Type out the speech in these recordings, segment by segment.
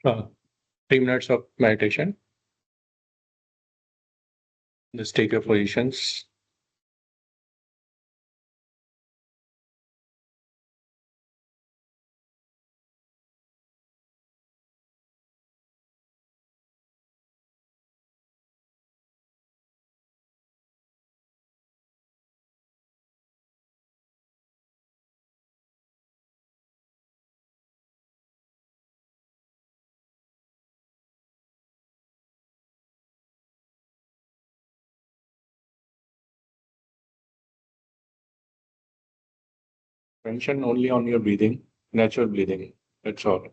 Uh, 3 minutes of meditation. Just take your positions. Attention only on your breathing, natural breathing. That's all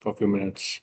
for a few minutes.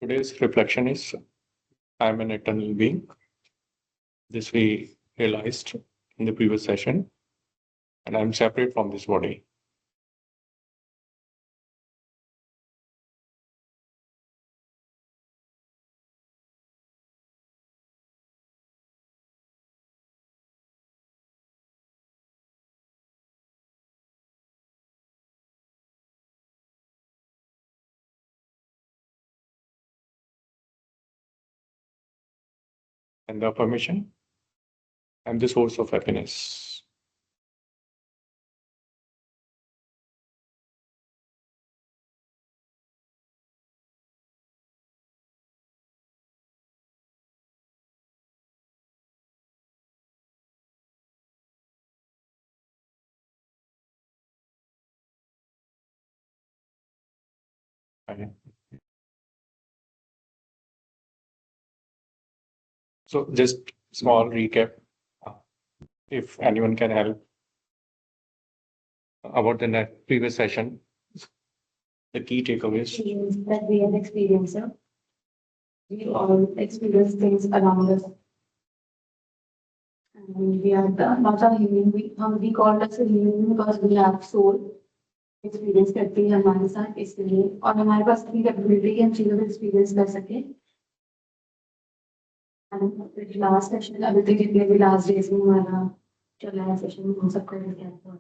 Today's reflection is I'm an eternal being. This we realized in the previous session, and I'm separate from this body. And the affirmation, I'm the source of happiness. Okay. So just small recap, uh, if anyone can help about the previous session, the key takeaways. That we are experiencing. We all experience things around us. And we are not a human being. We call us a human being because we have soul. Experience करती है हमारे साथ इसलिए और हमारे पास इतनी capability है इन चीजों को एक्सपीरियंस कर सके लास्ट सेशन अभी तक जितने भी लास्ट डेज में हमारा चला है सेशन हम सबको क्या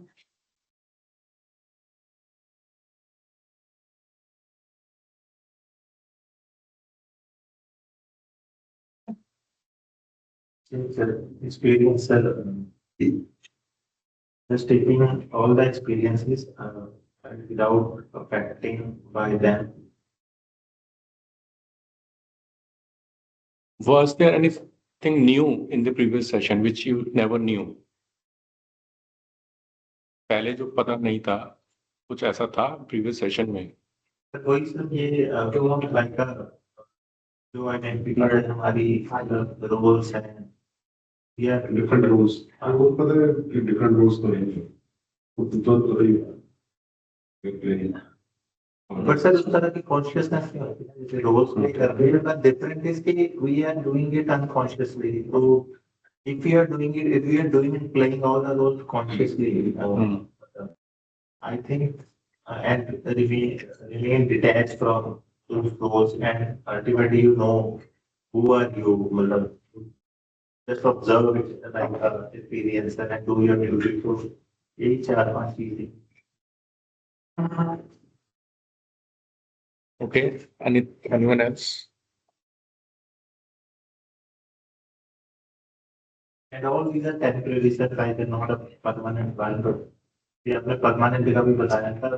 experience, just taking all the experiences without affecting by them. Was there anything new in the previous session which you never knew? पहले जो पता नहीं था कुछ ऐसा था प्रीवियस सेशन में? वही सब ये लाइक जो आइडेंटिफाइड हमारी रोल्स हैं या डिफरेंट रोल्स आपको पता है कि डिफरेंट रोल्स तो नहीं है तो बट सर उस तरह की कॉन्शियसनेस नहीं होती है जैसे रोल्स प्ले कर रहे हैं बट डिफरेंट इज कि we are doing it unconsciously तो if we are doing it if we are doing it playing all the roles consciously I think and remain detached from those roles and ultimately you know who are you मतलब just observe it like experience and do your duty तो यही 4-5 चीजें Okay, anyone else? and all these are temporary sir like not a permanent one but ये आपने permanent का भी बताया था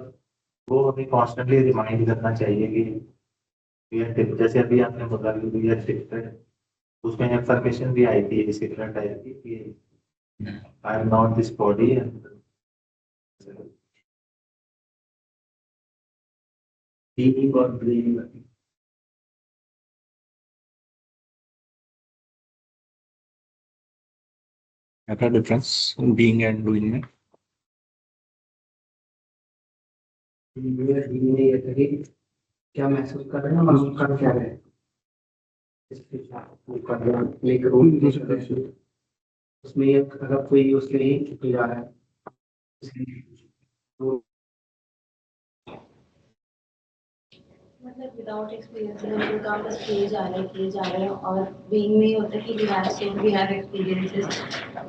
वो हमें constantly remind करना चाहिए कि जैसे अभी आपने बोला कि वी आर शिफ्टेड उसमें इंफॉर्मेशन भी आई थी सिमिलर टाइप की कि I am not this body feeling और ब्रेन क्या था डिफरेंस बीइंग एंड डूइंग में? ये था कि क्या महसूस कर रहे हैं और उसका क्या है इसके साथ वो कर रहे हैं, एक रोल प्ले कर रहे हैं। उसमें ये अगर कोई उसके लिए छुट्टी जा रहा है तो मतलब विदाउट एक्सपीरियंस हम जो काम बस किए जा रहे हैं और बीइंग में होता है कि वी हैव एक्सपीरियंसेस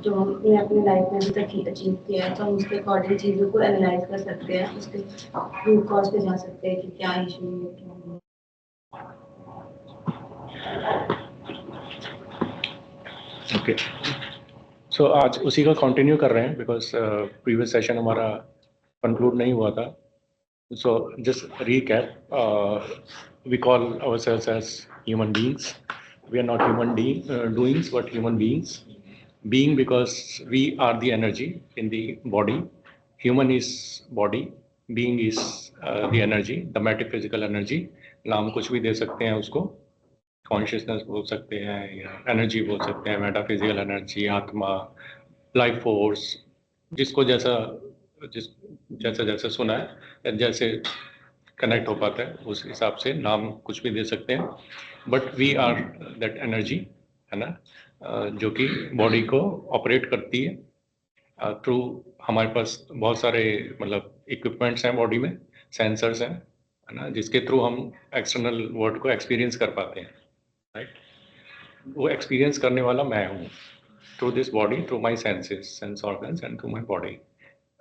जो हमने अपनी लाइफ में अभी तक अचीव किया है, तो हम उसके अकॉर्डिंग चीज़ों को एनालाइज कर सकते हैं, उसके रूट कॉज पे जा सकते हैं कि क्या इशू है क्या नहीं। ओके, सो आज उसी का कंटिन्यू कर रहे हैं बिकॉज प्रीवियस सेशन हमारा कंक्लूड नहीं हुआ था. So just recap, we call ourselves as human beings. We are not doings, but human beings. Being because we are the energy in the body. Human is body. Being is the energy, the metaphysical energy. नाम कुछ भी दे सकते हैं उसको. Consciousness बोल सकते हैं या एनर्जी बोल सकते हैं, मेटाफिजिकल एनर्जी, आत्मा, लाइफ फोर्स, जिसको जैसा जैसा जैसा सुना है, जैसे कनेक्ट हो पाता है उस हिसाब से नाम कुछ भी दे सकते हैं. But we are that energy, है ना, जो कि बॉडी को ऑपरेट करती है थ्रू. हमारे पास बहुत सारे मतलब इक्विपमेंट्स हैं बॉडी में, सेंसर्स हैं, है ना, जिसके थ्रू हम एक्सटर्नल वर्ल्ड को एक्सपीरियंस कर पाते हैं. राइट, वो एक्सपीरियंस करने वाला मैं हूँ through this body, through my senses, sense organs and through my body,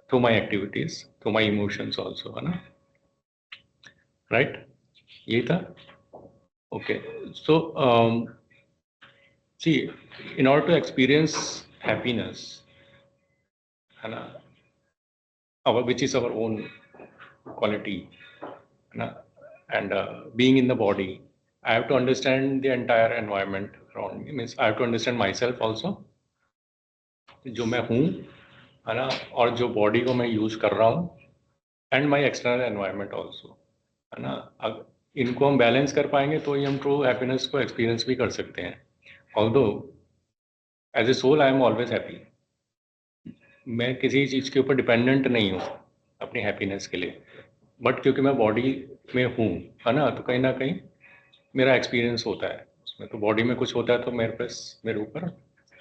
through my activities, through my emotions also, है ना. राइट, यही था. Okay, so see, in order to experience happiness, है ना, our which is our own quality, है ना, and being in the body, I have to understand the entire environment around me. Means I have to understand myself also, जो मैं हूँ, है ना, और जो बॉडी को मैं यूज कर रहा हूँ, and my external environment also, है ना. इनको हम बैलेंस कर पाएंगे तो ही हम ट्रू हैप्पीनेस को एक्सपीरियंस भी कर सकते हैं. Although as a soul I am always happy. मैं किसी चीज़ के ऊपर डिपेंडेंट नहीं हूँ अपनी हैप्पीनेस के लिए, बट क्योंकि मैं बॉडी में हूँ, है ना, तो कहीं ना कहीं मेरा एक्सपीरियंस होता है उसमें. तो बॉडी में कुछ होता है तो मेरे ऊपर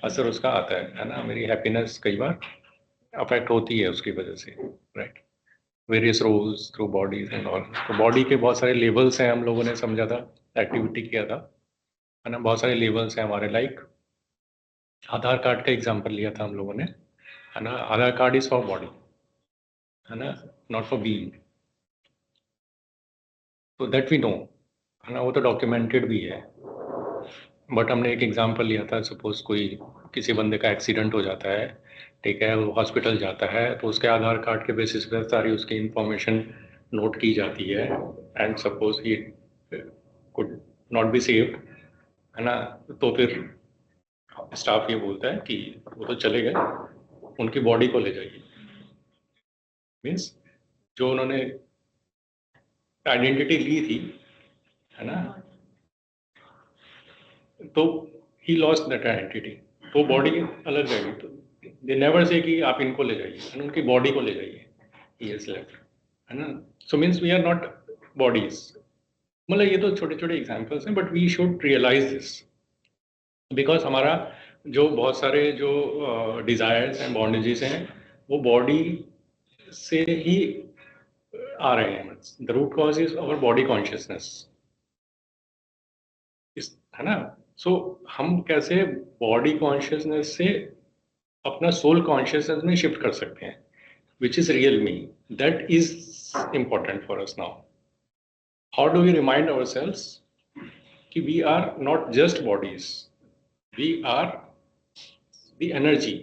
असर उसका आता है ना. मेरी हैप्पीनेस कई बार अफेक्ट होती है उसकी वजह से. Right, various roles through bodies and all. तो बॉडी के बहुत सारे लेवल्स हैं, हम लोगों ने समझा था, एक्टिविटी किया था, है ना. बहुत सारे लेवल्स हैं हमारे, लाइक आधार कार्ड का एग्जाम्पल लिया था हम लोगों ने, है ना. आधार कार्ड इज फॉर बॉडी, है ना, नॉट फॉर बीइंग. तो दैट वी नो, है ना, वो तो डॉक्यूमेंटेड भी है. बट हमने एक एग्जांपल लिया था, सपोज कोई किसी बंदे का एक्सीडेंट हो जाता है, ठीक है, वो हॉस्पिटल जाता है, तो उसके आधार कार्ड के बेसिस पे सारी उसकी इंफॉर्मेशन नोट की जाती है, and suppose he could not be saved, है ना. तो फिर स्टाफ ये बोलता है कि वो तो चले गए, उनकी बॉडी को ले जाइए. मीन्स जो उन्होंने आइडेंटिटी ली थी, है ना, तो ही लॉस्ट दैट आइडेंटिटी, तो बॉडी अलग रहेगी. तो दे नेवर से कि आप इनको ले जाइए, है ना, उनकी बॉडी को ले जाइए, ही इज लेफ्ट, है ना. So means we are not bodies. मतलब ये तो छोटे छोटे एग्जांपल्स हैं, but we should realise this, because हमारा जो बहुत सारे जो डिजायर्स हैं, बॉन्डेजेस हैं, वो बॉडी से ही आ रहे हैं. The root cause is our body consciousness, है ना. सो हम कैसे बॉडी कॉन्शियसनेस से अपना सोल कॉन्शियसनेस में शिफ्ट कर सकते हैं, which is real me, that is important for us now. How do we remind ourselves कि we are not just bodies, we are the energy,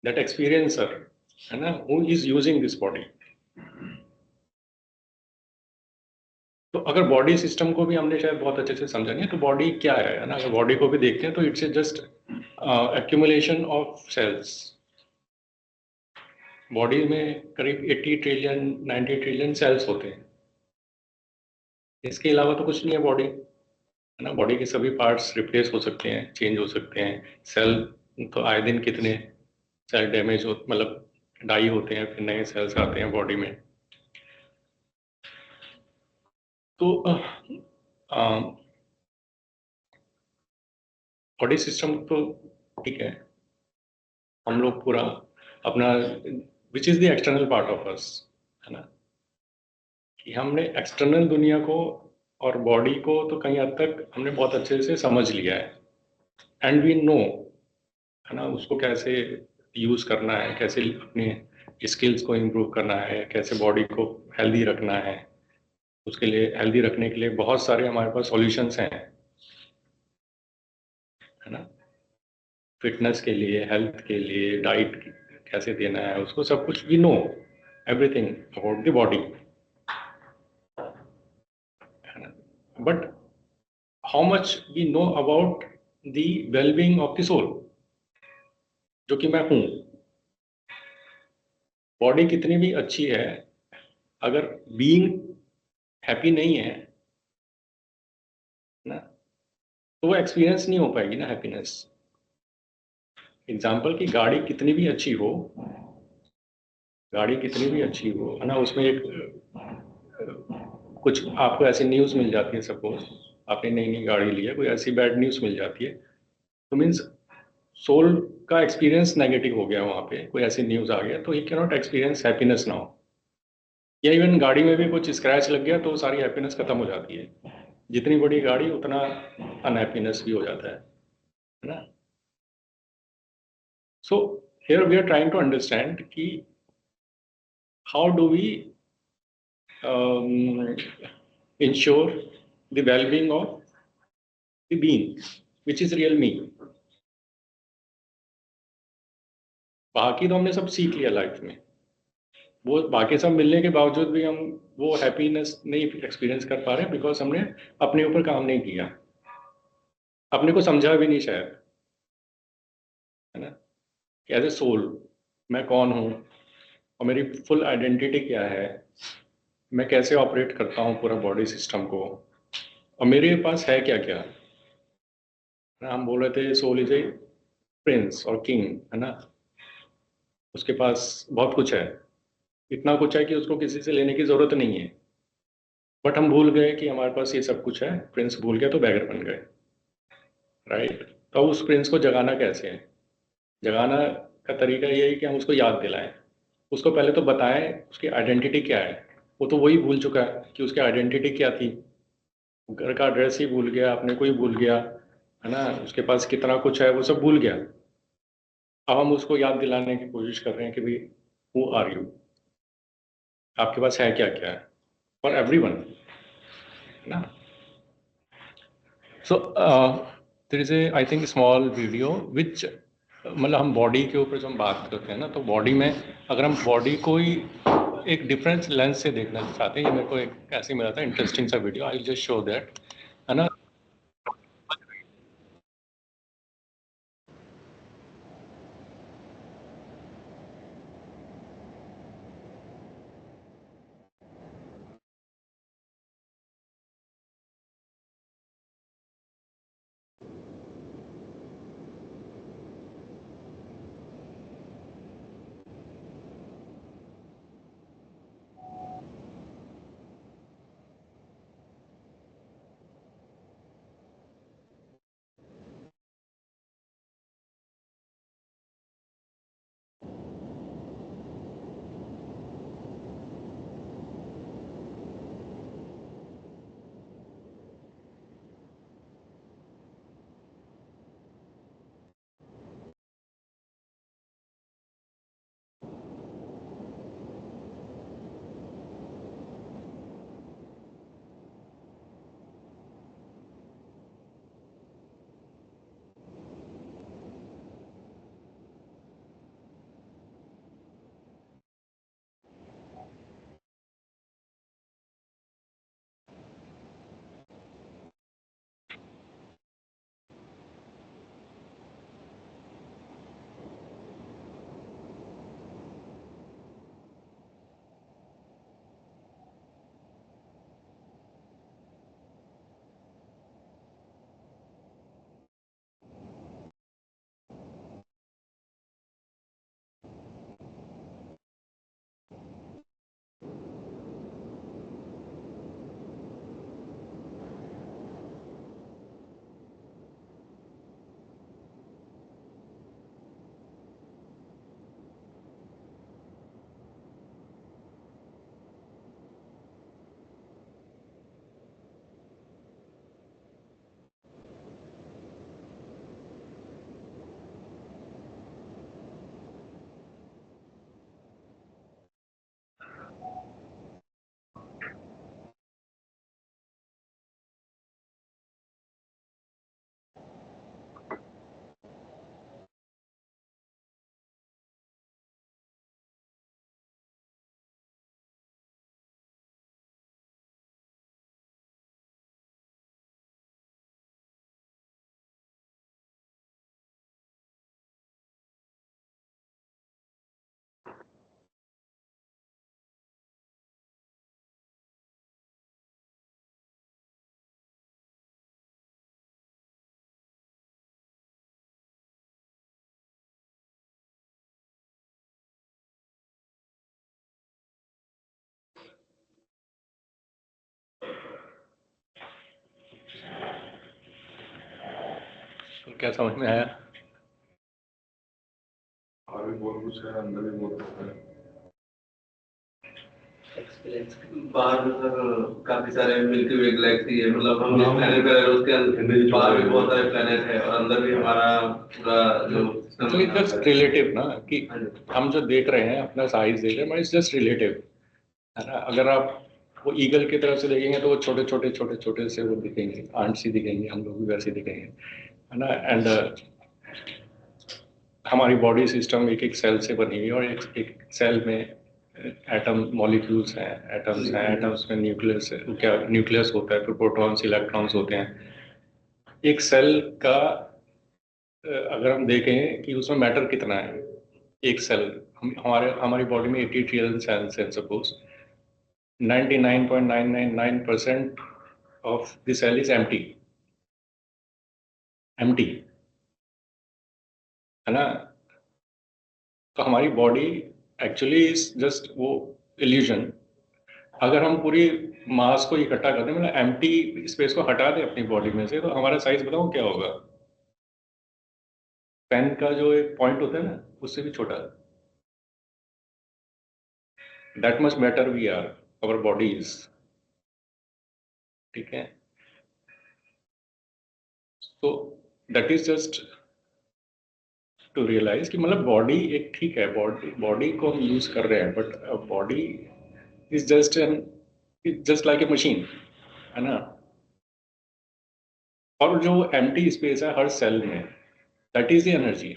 that experiencer, है ना, who is using this body. तो अगर body system को भी हमने शायद बहुत अच्छे से समझा नहीं है, तो बॉडी क्या है ना, अगर बॉडी को भी देखते हैं तो it's just accumulation of cells. Body में करीब 80 ट्रिलियन 90 ट्रिलियन सेल्स होते हैं. इसके अलावा तो कुछ नहीं है बॉडी, है ना. बॉडी के सभी पार्ट्स रिप्लेस हो सकते हैं, चेंज हो सकते हैं. सेल तो आए दिन कितने सेल डैमेज हो, मतलब डाई होते हैं, फिर नए सेल्स आते हैं बॉडी में. तो बॉडी सिस्टम तो ठीक है, हम लोग पूरा अपना which is the external part of us, है ना, कि हमने एक्सटर्नल दुनिया को और बॉडी को तो कहीं हद तक हमने बहुत अच्छे से समझ लिया है एंड वी नो, है ना, उसको कैसे यूज़ करना है, कैसे अपने स्किल्स को इम्प्रूव करना है, कैसे बॉडी को हेल्दी रखना है। उसके लिए हेल्दी रखने के लिए बहुत सारे हमारे पास सॉल्यूशंस हैं, है ना, फिटनेस के लिए, हेल्थ के लिए, डाइट कैसे देना है उसको, सब कुछ we know everything about the body, है ना, but how much we know about the wellbeing of the soul, जो कि मैं हूँ। बॉडी कितनी भी अच्छी है, अगर बीइंग हैप्पी नहीं है ना, तो वो एक्सपीरियंस नहीं हो पाएगी ना हैप्पीनेस। एग्जाम्पल कि गाड़ी कितनी भी अच्छी हो, गाड़ी कितनी भी अच्छी हो, है ना, उसमें एक कुछ आपको ऐसी न्यूज़ मिल जाती है, सपोज आपने नई नई गाड़ी ली है, कोई ऐसी बैड न्यूज़ मिल जाती है, तो मीन्स सोल का एक्सपीरियंस नेगेटिव हो गया वहाँ पे, कोई ऐसी न्यूज़ आ गया तो he can not experience happiness now. या इवन गाड़ी में भी कुछ स्क्रैच लग गया तो सारी हैप्पीनेस खत्म हो जाती है। जितनी बड़ी गाड़ी उतना अनहैप्पीनेस भी हो जाता है ना। So here we are trying to understand कि how do we ensure the well-being of the being which is real me। बाकी तो हमने सब सीख लिया लाइफ में, वो बाकी सब मिलने के बावजूद भी हम वो हैप्पीनेस नहीं एक्सपीरियंस कर पा रहे हैं बिकॉज हमने अपने ऊपर काम नहीं किया, अपने को समझा भी नहीं शायद, है ना, एज ए सोल मैं कौन हूँ और मेरी फुल आइडेंटिटी क्या है, मैं कैसे ऑपरेट करता हूँ पूरा बॉडी सिस्टम को, और मेरे पास है क्या क्या, है ना। हम बोल रहे थे सोल इज ए प्रिंस और किंग, है ना, उसके पास बहुत कुछ है, इतना कुछ है कि उसको किसी से लेने की ज़रूरत नहीं है, बट हम भूल गए कि हमारे पास ये सब कुछ है, प्रिंस भूल गया तो बैगर बन गए, राइट। तो अब उस प्रिंस को जगाना कैसे है, जगाना का तरीका ये है कि हम उसको याद दिलाएं, उसको पहले तो बताएं उसकी आइडेंटिटी क्या है। वो तो वही भूल चुका है कि उसकी आइडेंटिटी क्या थी, घर का एड्रेस ही भूल गया, अपने को ही भूल गया, है ना, उसके पास कितना कुछ है वो सब भूल गया। अब हम उसको याद दिलाने की कोशिश कर रहे हैं कि भाई हु आर यू, आपके पास है क्या क्या है, फॉर एवरीवन, है ना। So there is a I think small video which, मतलब हम बॉडी के ऊपर जब हम बात करते हैं ना, तो बॉडी में अगर हम बॉडी को ही एक डिफरेंस लेंस से देखना चाहते हैं, ये मेरे को एक ऐसे ही मिला था इंटरेस्टिंग सा video, I will just show that, है ना। तो क्या समझ में आया? आगे बहुत कुछ है, अंदर भी बहुत कुछ है। एक्सपीरियंस बाहर में सर काफी सारे मिल्की वे गैलेक्सी है, मतलब हम जिस हाँ। प्लेनेट पे रह रहे हैं उसके Energy बाहर भी जो बहुत है। सारे प्लेनेट है और अंदर भी हमारा पूरा जो सिस्टम तो इट्स जस्ट रिलेटिव ना, कि हाँ जी। हम जो देख रहे हैं अपना साइज देख रहे हैं, इट्स जस्ट रिलेटिव, है ना। अगर आप वो ईगल की तरफ से देखेंगे तो वो छोटे छोटे छोटे छोटे से वो दिखेंगे, आंट सी दिखेंगे, हम लोग भी वैसे दिखेंगे, है ना। एंड हमारी बॉडी सिस्टम एक एक सेल से बनी हुई है, और एक सेल में एटम मॉलिक्यूल्स हैं, एटम्स हैं, एटम्स में न्यूक्लियस है, क्या न्यूक्लियस होता है, फिर प्रोटॉन्स इलेक्ट्रॉन्स होते हैं। एक सेल का अगर हम देखें कि उसमें मैटर कितना है, एक सेल, हमारी बॉडी में 80 ट्रिलियन सेल्स हैं suppose, 99.999% of the cell is empty, empty, है ना। तो हमारी बॉडी एक्चुअली इज जस्ट वो इल्यूजन। अगर हम पूरी मास को इकट्ठा कर दें, मतलब एम्प्टी स्पेस को हटा दें अपनी बॉडी में से, तो हमारा साइज बताओ क्या होगा? पेन का जो एक पॉइंट होता है ना, उससे भी छोटा। That much better we are, our body is, ठीक है। तो that is just to realise कि मतलब बॉडी एक ठीक है, बॉडी को हम यूज कर रहे हैं, but body is just like a machine, है ना। और जो एम्प्टी स्पेस है हर सेल में, that is the energy,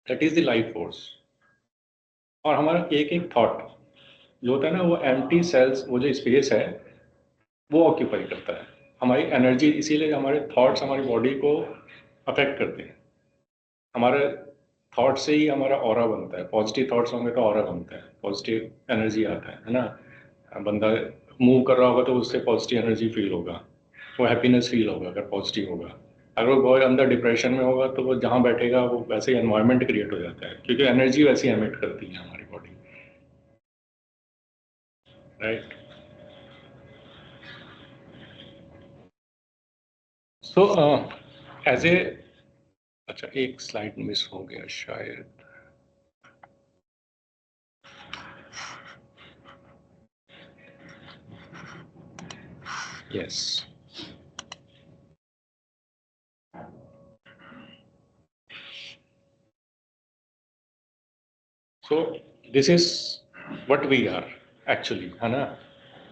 that is the life force. और हमारा एक एक थॉट जो होता है ना, वो एम्प्टी सेल्स, वो जो स्पेस है वो ऑक्यूपाई करता है हमारी एनर्जी। इसीलिए हमारे थॉट्स हमारी बॉडी को अफेक्ट करते हैं। हमारे थॉट से ही हमारा ऑरा बनता है, पॉजिटिव थॉट्स होंगे तो ऑरा बनता है, पॉजिटिव एनर्जी आता है ना। बंदा मूव कर रहा होगा तो उससे पॉजिटिव एनर्जी फील होगा, वो हैप्पीनेस फील होगा अगर पॉजिटिव होगा। अगर वो बहुत अंदर डिप्रेशन में होगा तो वो जहाँ बैठेगा वो वैसे ही एनवायरनमेंट क्रिएट हो जाता है, क्योंकि एनर्जी वैसी एमिट करती है हमारी body, right. So as a, अच्छा एक स्लाइड मिस हो गया शायद। Yes, so this is what we are actually, है ना।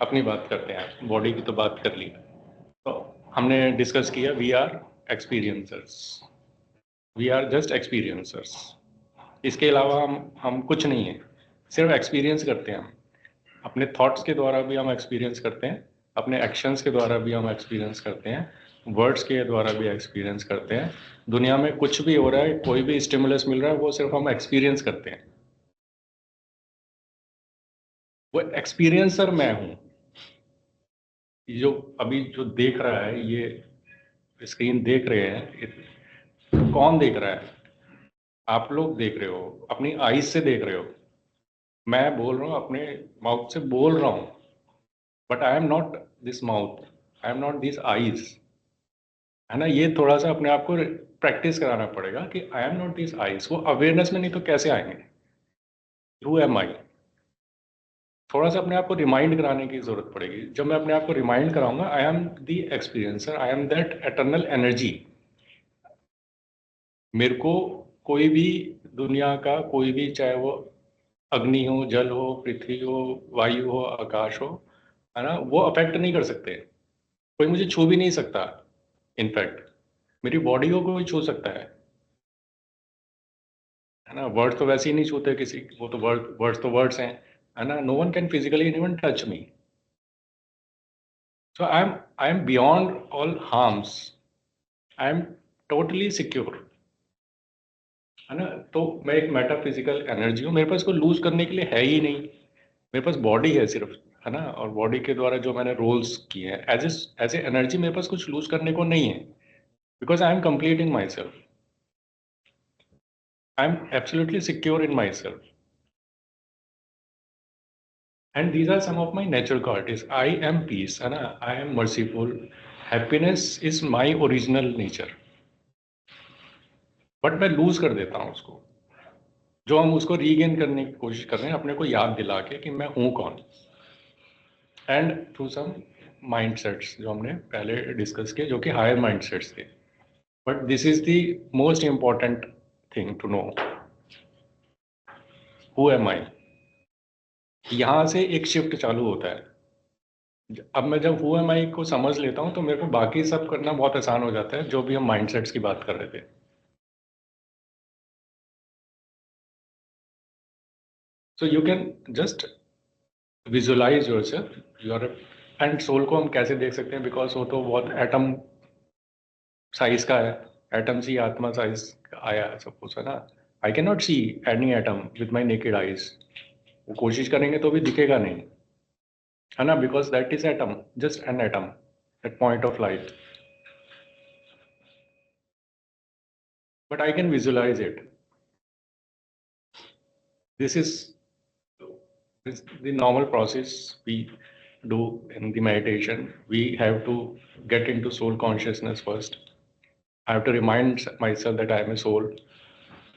अपनी बात करते हैं, बॉडी की तो बात कर ली, तो हमने डिस्कस किया we are experiencers, we are just experiencers. इसके अलावा हम कुछ नहीं है, सिर्फ एक्सपीरियंस करते हैं हम। अपने थॉट्स के द्वारा भी हम एक्सपीरियंस करते हैं, अपने एक्शंस के द्वारा भी हम एक्सपीरियंस करते हैं, वर्ड्स के द्वारा भी एक्सपीरियंस करते हैं। दुनिया में कुछ भी हो रहा है, कोई भी स्टिमुलस मिल रहा है, वो सिर्फ हम एक्सपीरियंस करते हैं। वो एक्सपीरियंसर मैं हूँ। ये जो अभी जो देख रहा है, ये स्क्रीन देख रहे हैं, कौन देख रहा है? आप लोग देख रहे हो, अपनी आईज से देख रहे हो। मैं बोल रहा हूँ, अपने माउथ से बोल रहा हूँ, but I am not this mouth, I am not this eyes, है ना। ये थोड़ा सा अपने आप को प्रैक्टिस कराना पड़ेगा कि I am not this eyes. वो अवेयरनेस में नहीं तो कैसे आएंगे? हु एम आई? थोड़ा सा अपने आप को रिमाइंड कराने की जरूरत पड़ेगी। जब मैं अपने आप को रिमाइंड कराऊंगा, I am the experiencer, I am that eternal energy. मेरे को कोई भी दुनिया का कोई भी, चाहे वो अग्नि हो, जल हो, पृथ्वी हो, वायु हो, आकाश हो, है ना, वो अफेक्ट नहीं कर सकते। कोई मुझे छू भी नहीं सकता। इनफैक्ट मेरी बॉडी को कोई छू सकता है ना। वर्ड्स तो वैसे ही नहीं छूते किसी, वो तो वर्ड्स तो वर्ड्स हैं, है ना। No one can physically even touch me. So I am beyond all harms, I am totally secure, है ना। तो मैं एक मेटाफिजिकल एनर्जी हूँ, मेरे पास को लूज करने के लिए है ही नहीं। मेरे पास बॉडी है सिर्फ, है ना। और बॉडी के द्वारा जो मैंने रोल्स किए हैं एज ए एनर्जी, मेरे पास कुछ लूज करने को नहीं है, because I am complete in my self, I am absolutely secure in my self. And these are some of my natural qualities. I am peace, है ना. I am merciful. Happiness is my original nature. But मैं loose कर देता हूँ उसको। जो हम उसको रीगेन करने की कोशिश कर रहे हैं, अपने को याद दिला के कि मैं हूँ कौन, and through some mindsets जो हमने पहले डिस्कस किए, जो कि हायर माइंड सेट्स थे। But this is the most important thing to know, who am I. यहाँ से एक शिफ्ट चालू होता है। अब मैं जब हु एम आई को समझ लेता हूँ तो मेरे को बाकी सब करना बहुत आसान हो जाता है, जो भी हम माइंड सेट्स की बात कर रहे थे। So you can just visualise yourself, you are, and soul को हम कैसे देख सकते हैं, बिकॉज वो तो बहुत एटम साइज का है, एटम से आत्मा साइज आया है सब कुछ, है ना। I can not see any atom with my naked eyes, वो कोशिश करेंगे तो भी दिखेगा नहीं, है ना, because that is atom, just an atom at point of light, but I can visualise it. This is the normal process we do in the meditation. We have to get into soul consciousness first. I have to remind myself that I am a soul.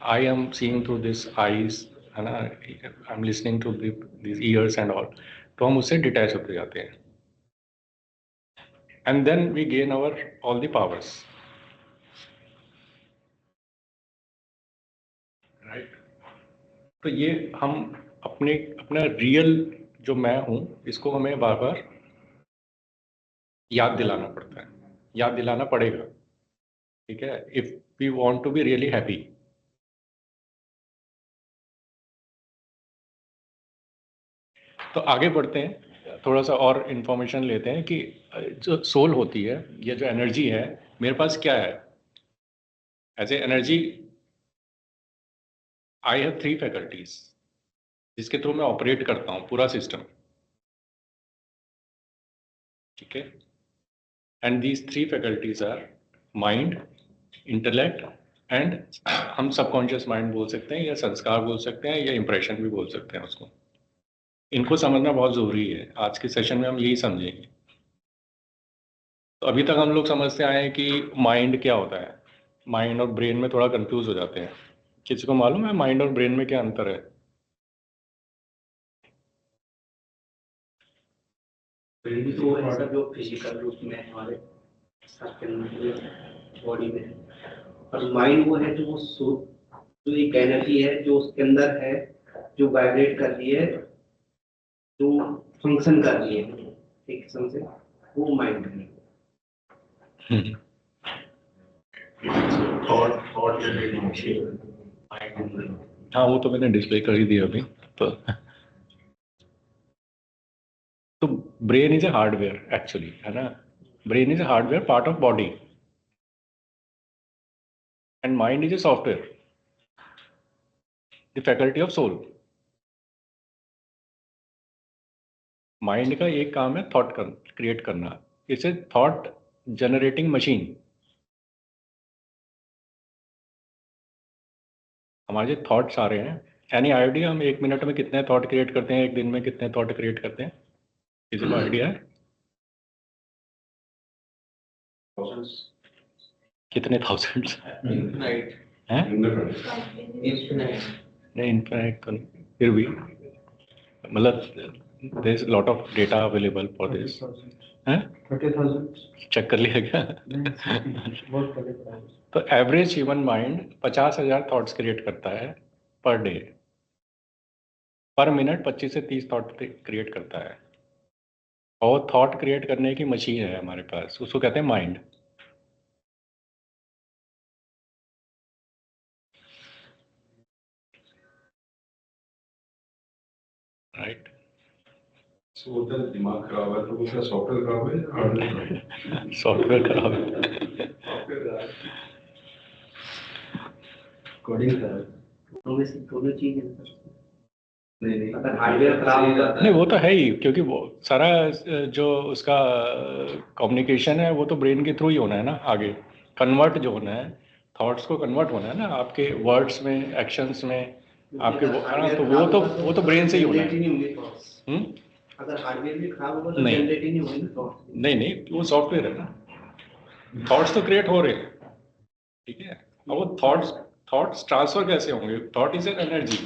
I am seeing through these eyes, and I'm listening to these ears and all. तो हम उससे detach होते जाते हैं, and then we gain our all the powers, right? तो ये हम अपना रियल जो मैं हूँ, इसको हमें बार बार याद दिलाना पड़ता है, याद दिलाना पड़ेगा, ठीक है, if we want to be really happy. तो आगे बढ़ते हैं, थोड़ा सा और इन्फॉर्मेशन लेते हैं कि जो सोल होती है, ये जो एनर्जी है मेरे पास क्या है। As a energy I have 3 faculties जिसके थ्रू मैं ऑपरेट करता हूँ पूरा सिस्टम, ठीक है। And these 3 faculties are mind, intellect and हम सबकॉन्शियस माइंड बोल सकते हैं, या संस्कार बोल सकते हैं, या इंप्रेशन भी बोल सकते हैं उसको। इनको समझना बहुत ज़रूरी है, आज के सेशन में हम यही समझेंगे। तो अभी तक हम लोग समझते आए हैं कि माइंड क्या होता है, माइंड और ब्रेन में थोड़ा कंफ्यूज हो जाते हैं। किसी को मालूम है माइंड और ब्रेन में क्या अंतर है? ब्रेन तो ऐसा जो फिजिकल रूप में हमारे बॉडी में, और माइंड वो है जो एक एनर्जी है जो उसके अंदर है, जो वाइब्रेट कर रही है, जो फंक्शन कर रही है एक किस्म से, वो माइंड है। Thought generating machine. हाँ, वो तो मैंने डिस्प्ले कर ही दिया अभी। तो brain is a hardware actually, है ना। Brain is a hardware part of body, and mind is a software, the faculty of soul. Mind का एक काम है थॉट क्रिएट करना, it's a thought generating machine. हमारे थॉट्स आ रहे हैं, एनी आइडिया हम 1 मिनट में कितने थॉट क्रिएट करते हैं, 1 दिन में कितने थॉट क्रिएट करते हैं, किसी को आइडिया है? कितने थाउजेंड्स हैं? नहीं, इनफाइनाइट तो नहीं, फिर भी मतलब there is lot of data available for this. हैं 30,000 चेक कर लिया क्या? तो average human mind 50,000 thoughts create करता है पर डे, पर मिनट 25 से 30 थॉट क्रिएट करता है। और थॉट क्रिएट करने की मशीन है हमारे पास, उसको कहते हैं माइंड, राइट। सो बोलते हैं दिमाग खराब है, तो उसका सॉफ्टवेयर खराब है या हार्डवेयर खराब है? सॉफ्टवेयर खराब है। कोडिंग खराब है। दोनों चीजें। नहीं अगर हार्डवेयर खराब होगा नहीं, वो तो है ही, क्योंकि वो सारा जो उसका कम्युनिकेशन है वो तो ब्रेन के थ्रू ही होना है ना। आगे कन्वर्ट जो होना है, थॉट्स को कन्वर्ट होना है ना, आपके वर्ड्स में, एक्शंस में, आपके तो वो तो ब्रेन से ही होना है। अगर हार्डवेयर भी खराब होगा तो नहीं। जनरेट ही नहीं होगी थॉट। नहीं, वो सॉफ्टवेयर है ना, थॉट्स तो क्रिएट हो रहे हैं, ठीक है। अब वो थॉट्स थॉट्स ट्रांसफर कैसे होंगे? Thought is an energy,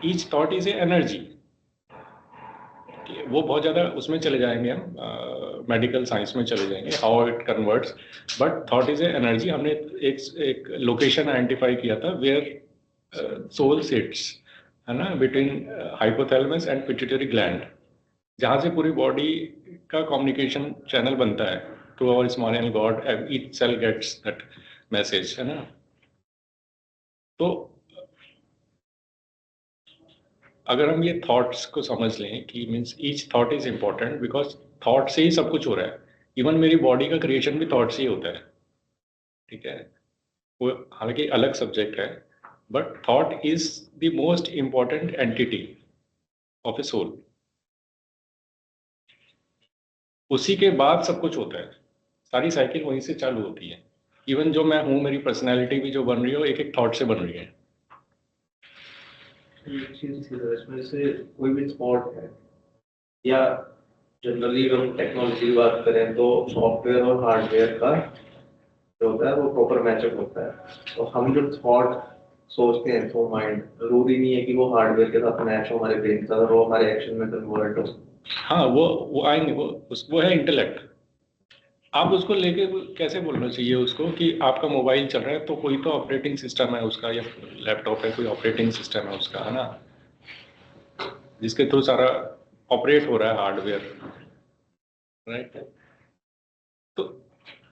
each thought is a energy. वो बहुत ज़्यादा उसमें चले जाएंगे हम, मेडिकल साइंस में चले जाएंगे, how it converts, but thought is a energy. हमने एक लोकेशन आइडेंटिफाई किया था वेयर सोल सिट्स, है ना, between hypothalamus and pituitary gland, जहाँ से पूरी बॉडी का कम्युनिकेशन चैनल बनता है to our small god, each cell gets that message, है ना। तो अगर हम ये थॉट्स को समझ लें कि means each thought is important, because thought से ही सब कुछ हो रहा है। इवन मेरी बॉडी का क्रिएशन भी थॉट से ही होता है, ठीक है। वो हालांकि अलग सब्जेक्ट है, but thought is the most important entity of a soul. उसी के बाद सब कुछ होता है, सारी साइकिल वहीं से चालू होती है। इवन जो मैं हूँ, मेरी पर्सनैलिटी भी जो बन रही है, एक एक थॉट से बन रही है। एक चीज थी सर, इसमें से कोई भी स्पॉट है या जनरली अगर हम टेक्नोलॉजी की बात करें तो सॉफ्टवेयर और हार्डवेयर का जो होता है वो प्रॉपर मैचअप होता है। तो हम जो थॉट सोचते हैं तो माइंड, जरूरी नहीं है कि वो हार्डवेयर के साथ मैच हो हमारे ब्रेन का, और वो हमारे एक्शन में कन्वर्ट हो। हाँ, वो आएंगे, वो है इंटेलेक्ट। आप उसको लेके कैसे बोलना चाहिए उसको कि आपका मोबाइल चल रहा है तो कोई तो ऑपरेटिंग सिस्टम है उसका, या लैपटॉप है कोई ऑपरेटिंग सिस्टम है उसका, है ना, जिसके थ्रू सारा ऑपरेट हो रहा है हार्डवेयर, राइट। तो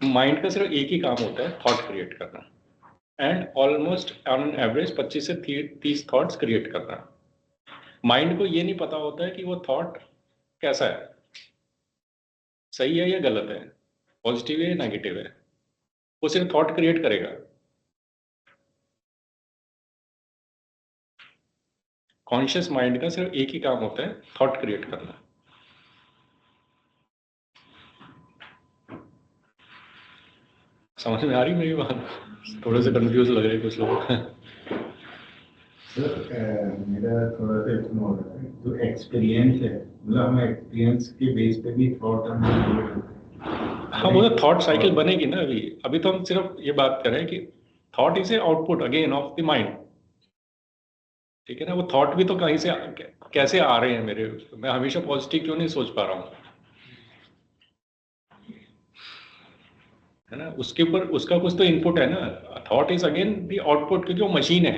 माइंड का सिर्फ एक ही काम होता है, थॉट क्रिएट करना, एंड ऑलमोस्ट ऑन एवरेज 25 से 30 थॉट्स क्रिएट करना। माइंड को ये नहीं पता होता है कि वो थॉट कैसा है, सही है या गलत है, पॉजिटिव है या नेगेटिव है। वो सिर्फ थॉट क्रिएट करेगा। कॉन्शियस माइंड का सिर्फ एक ही काम होता है, थॉट क्रिएट करना। समझ में आ रही मेरी बात? थोड़े से कंफ्यूज लग रहे हैं कुछ लोग। सर मेरा थोड़ा सा इसमें हो रहा है, जो एक्सपीरियंस है, मतलब हम एक्सपीरियंस के बेस पे भी थॉट हम। हाँ, वो तो थॉट साइकिल बनेगी ना। अभी तो हम सिर्फ ये बात कर रहे हैं कि thought is a output again of the mind, ठीक है ना। वो थॉट भी तो कहीं से कैसे आ रहे हैं मेरे, मैं हमेशा पॉजिटिव क्यों नहीं सोच पा रहा हूँ, है ना। उसके ऊपर उसका कुछ तो इनपुट है ना। Thought is again the output, क्योंकि वो मशीन है।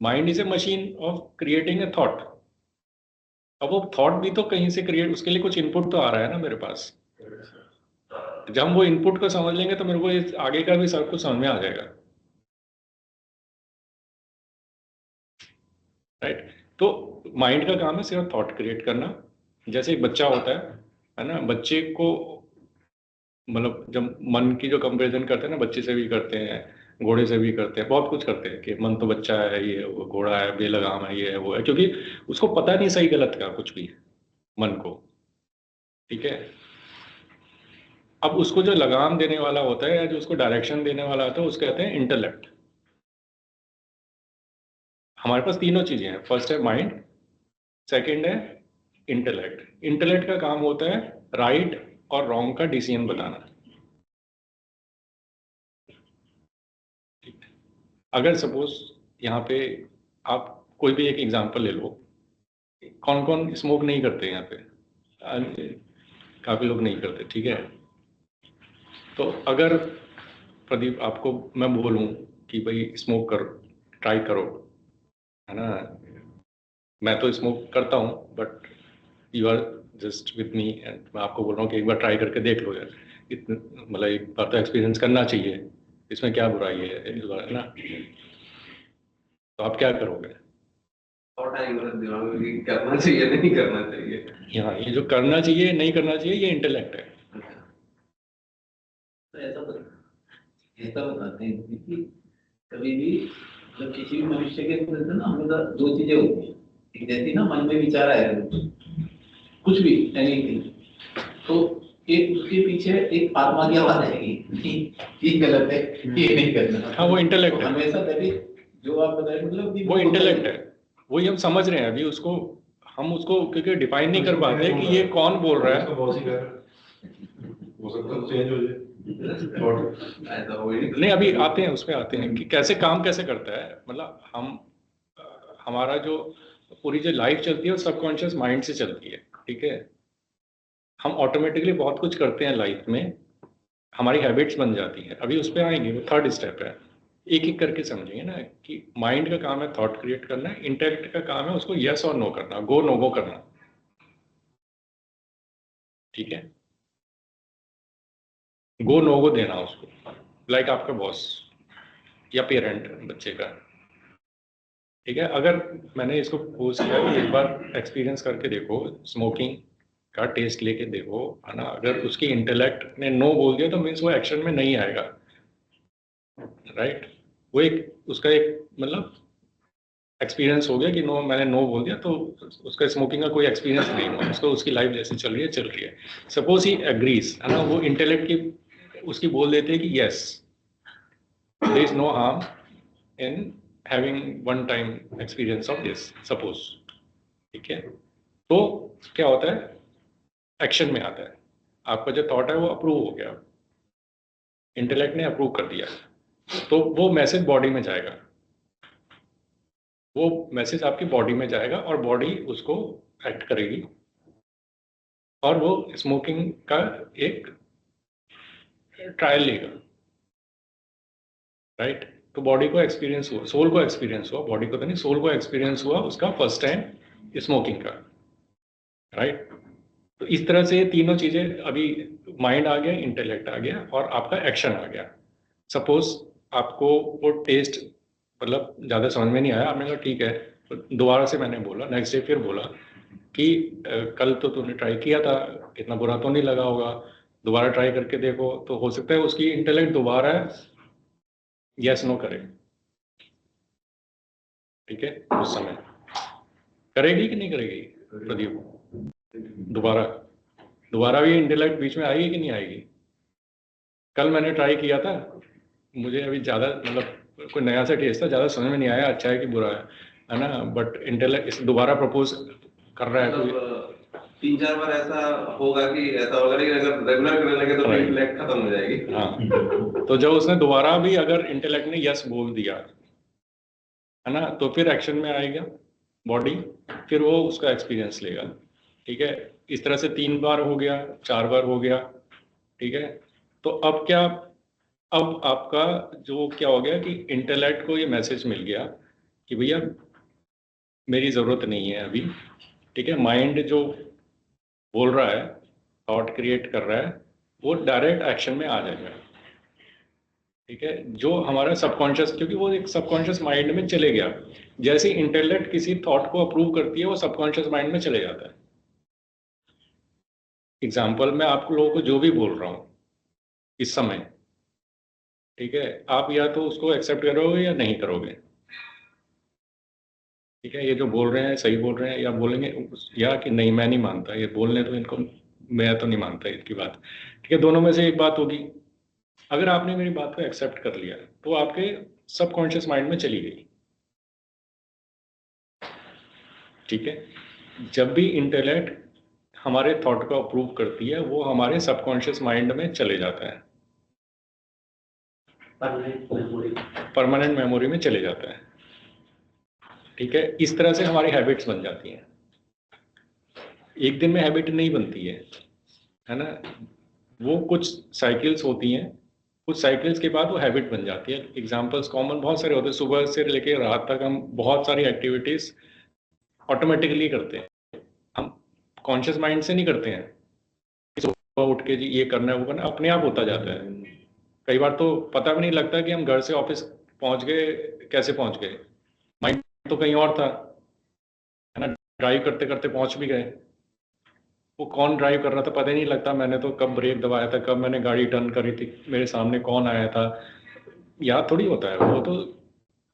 Mind is A machine of creating a thought. अब वो थॉट भी तो कहीं से क्रिएट, उसके लिए कुछ इनपुट तो आ रहा है ना मेरे पास। जब हम वो इनपुट को समझ लेंगे तो मेरे को इस आगे का भी सब कुछ समझ में आ जाएगा, राइट। तो माइंड का काम है सिर्फ थॉट क्रिएट करना। जैसे एक बच्चा होता है ना, बच्चे को मतलब जब मन की जो कंपैरिजन करते हैं ना, बच्चे से भी करते हैं, घोड़े से भी करते हैं, बहुत कुछ करते हैं कि मन तो बच्चा है, ये वो घोड़ा है, बेलगाम है, ये है वो है, क्योंकि उसको पता नहीं सही गलत का कुछ भी, मन को, ठीक है। अब उसको जो लगाम देने वाला होता है या जो उसको डायरेक्शन देने वाला होता है, उसको कहते हैं इंटेलेक्ट। हमारे पास तीनों चीजें हैं, फर्स्ट है माइंड, सेकंड है इंटेलेक्ट। इंटेलेक्ट का काम होता है राइट और रॉन्ग का डिसीजन बताना। अगर सपोज यहाँ पे आप कोई भी एक एग्जांपल ले लो, कौन कौन स्मोक नहीं करते यहाँ पे? काफी लोग नहीं करते, ठीक है। तो अगर प्रदीप आपको मैं बोलूं कि भाई स्मोक करो, ट्राई करो, है ना, मैं तो स्मोक करता हूँ, but you are just with me, and मैं आपको बोल रहा हूँ कि एक बार ट्राई करके देख लो यार, इतने मतलब एक बार तो एक्सपीरियंस करना चाहिए, इसमें क्या बुराई है, इस बार, है ना। तो आप क्या करोगे? और टाइम रख दिमाग में कि करना चाहिए नहीं करना चाहिए। यहाँ ये जो करना चाहिए नहीं करना चाहिए, ये इंटेलेक्ट है। तो ऐसा बताते हैं कि कभी भी जब किसी भी मनुष्य के अंदर ना हमेशा दो चीजें होती हैं। एक जैसी ना मन में विचार आया कुछ भी एनीथिंग, तो एक उसके पीछे एक आत्मा की आवाज आएगी कि ये गलत है, ये नहीं करना। हाँ, वो इंटेलेक्ट है। हमेशा तभी जो आप बताए मतलब कि वो इंटेलेक्ट है, वही हम समझ रहे हैं अभी उसको। हम उसको क्योंकि डिफाइन नहीं कर पाते कि ये कौन बोल रहा है। हो सकता है चेंज हो जाए थॉट। ऐसा हो ही नहीं। नहीं, अभी आते हैं, उसमें आते हैं कि कैसे काम कैसे करता है। मतलब हमारा जो पूरी जो लाइफ चलती है वो सबकॉन्शियस माइंड से चलती है, ठीक है। हम ऑटोमेटिकली बहुत कुछ करते हैं लाइफ में, हमारी हैबिट्स बन जाती हैं। अभी उस पर आएंगे, वो थर्ड स्टेप है। एक एक करके समझेंगे ना कि माइंड का काम है थॉट क्रिएट करना, इंटेलेक्ट का काम है उसको यस और नो करना, गो नो गो करना, ठीक है। गो नो गो देना उसको, लाइक आपका बॉस या पेरेंट बच्चे का, ठीक है। अगर मैंने इसको पोस्ट किया कि एक बार एक्सपीरियंस करके देखो, स्मोकिंग का टेस्ट लेके देखो, है ना। अगर उसकी इंटेलेक्ट ने नो बोल दिया तो मीन्स वो एक्शन में नहीं आएगा, राइट। वो एक उसका एक मतलब एक्सपीरियंस हो गया कि नो, मैंने नो बोल दिया तो उसका स्मोकिंग का कोई एक्सपीरियंस नहीं हुआ, उसको उसकी लाइफ जैसे चल रही है चल रही है। सपोज ही एग्रीज, है ना, वो इंटेलेक्ट की उसकी बोल देते हैं कि yes there is no harm in having one time experience of this, suppose, ठीक है। तो क्या होता है, एक्शन में आता है। आपका जो थॉट है वो अप्रूव हो गया, इंटेलेक्ट ने अप्रूव कर दिया, तो वो मैसेज बॉडी में जाएगा, वो मैसेज आपकी बॉडी में जाएगा और बॉडी उसको एक्ट करेगी और वो स्मोकिंग का एक ट्रायल लेगा, राइट। तो बॉडी को एक्सपीरियंस हुआ, सोल को एक्सपीरियंस हुआ, बॉडी को तो नहीं, सोल को एक्सपीरियंस हुआ उसका फर्स्ट टाइम स्मोकिंग का, राइट। तो इस तरह से तीनों चीजें, अभी माइंड आ गया, इंटेलेक्ट आ गया और आपका एक्शन आ गया। सपोज आपको वो टेस्ट मतलब ज़्यादा समझ में नहीं आया, आपने कहा ठीक है, तो दोबारा से मैंने बोला, नेक्स्ट डे फिर बोला कि कल तो तूने ट्राई किया था, इतना बुरा तो नहीं लगा होगा, दोबारा ट्राई करके देखो। तो हो सकता है उसकी इंटेलेक्ट दोबारा यस नो करे, ठीक है। उस समय करेगी कि नहीं करेगी प्रदीप? दोबारा दोबारा भी इंटेलेक्ट बीच में आएगी कि नहीं आएगी? कल मैंने ट्राई किया था, मुझे अभी ज़्यादा मतलब कोई नया सा टेस्ट था, ज़्यादा समझ में नहीं आया अच्छा है कि बुरा है ना, बट इंटेलेक्ट दोबारा प्रपोज कर रहा है कोई। मतलब 3-4 बार ऐसा होगा कि ऐसा होगा, लेकिन अगर रेगुलर करने लगे तो Right. इंटेलेक्ट खत्म हो जाएगी। हाँ, तो जब उसने दोबारा भी अगर इंटेलेक्ट ने यस बोल दिया, है ना, तो फिर एक्शन में आएगा बॉडी, फिर वो उसका एक्सपीरियंस लेगा, ठीक है। इस तरह से 3 बार हो गया, 4 बार हो गया, ठीक है। तो अब क्या, अब आपका जो क्या हो गया कि इंटेलेक्ट को ये मैसेज मिल गया कि भैया मेरी ज़रूरत नहीं है अभी, ठीक है। माइंड जो बोल रहा है, थॉट क्रिएट कर रहा है, वो डायरेक्ट एक्शन में आ जाएगा, ठीक है। जो हमारा सबकॉन्शियस, क्योंकि वो एक सबकॉन्शियस माइंड में चले गया, जैसे इंटेलेक्ट किसी थॉट को अप्रूव करती है वो सबकॉन्शियस माइंड में चले जाता है। एग्जाम्पल मैं आप लोगों को जो भी बोल रहा हूँ इस समय, ठीक है, आप या तो उसको एक्सेप्ट करोगे या नहीं करोगे, ठीक है। ये जो बोल रहे हैं सही बोल रहे हैं, या बोलेंगे या कि नहीं मैं नहीं मानता, ये बोलने तो इनको, मैं तो नहीं मानता इसकी बात, ठीक है। दोनों में से एक बात होगी। अगर आपने मेरी बात को एक्सेप्ट कर लिया तो आपके सबकॉन्शियस माइंड में चली गई, ठीक है। जब भी इंटेलेक्ट हमारे थॉट को अप्रूव करती है वो हमारे सबकॉन्शियस माइंड में चले जाता है, परमानेंट मेमोरी में चले जाता है, ठीक है। इस तरह से हमारी हैबिट्स बन जाती हैं। एक दिन में हैबिट नहीं बनती है ना, वो कुछ साइकिल्स होती हैं, कुछ साइकिल्स के बाद वो हैबिट बन जाती है। एग्जांपल्स कॉमन बहुत सारे होते हैं, सुबह से लेके रात तक हम बहुत सारी एक्टिविटीज ऑटोमेटिकली करते हैं, हम कॉन्शियस माइंड से नहीं करते हैं। सुबह उठ के जी ये करना है वो करना, अपने आप होता जाता है। कई बार तो पता भी नहीं लगता कि हम घर से ऑफिस पहुंच गए, कैसे पहुंच गए, माइंड तो कहीं और था, है ना। ड्राइव करते करते पहुंच भी गए, वो कौन ड्राइव कर रहा था पता ही नहीं लगता, मैंने तो कब ब्रेक दबाया था, कब मैंने गाड़ी टर्न करी थी, मेरे सामने कौन आया था, याद थोड़ी होता है। वो तो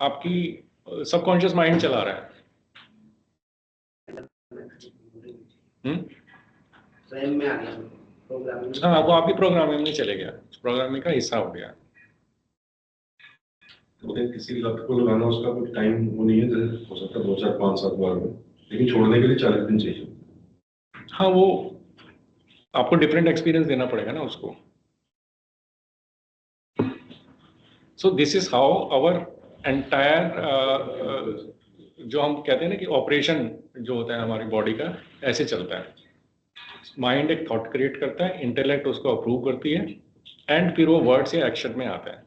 आपकी सबकॉन्शियस माइंड चला रहा है। स्वयं में आ गया प्रोग्रामिंग। हाँ, वो आपकी प्रोग्रामिंग में चले गया, प्रोग्रामिंग का हिस्सा हो गया। तो किसी लत को लगाना उसका कोई टाइम वो नहीं है, जैसे हो सकता है 2, 4, 5, 7 बार में, लेकिन छोड़ने के लिए 40 दिन चाहिए। हाँ, वो आपको डिफरेंट एक्सपीरियंस देना पड़ेगा ना उसको. So this is how our entire जो हम कहते हैं ना कि ऑपरेशन जो होता है हमारी बॉडी का, ऐसे चलता है. माइंड एक थॉट क्रिएट करता है, इंटेलेक्ट उसको अप्रूव करती है, एंड फिर वो वर्ड से एक्शन में आता है.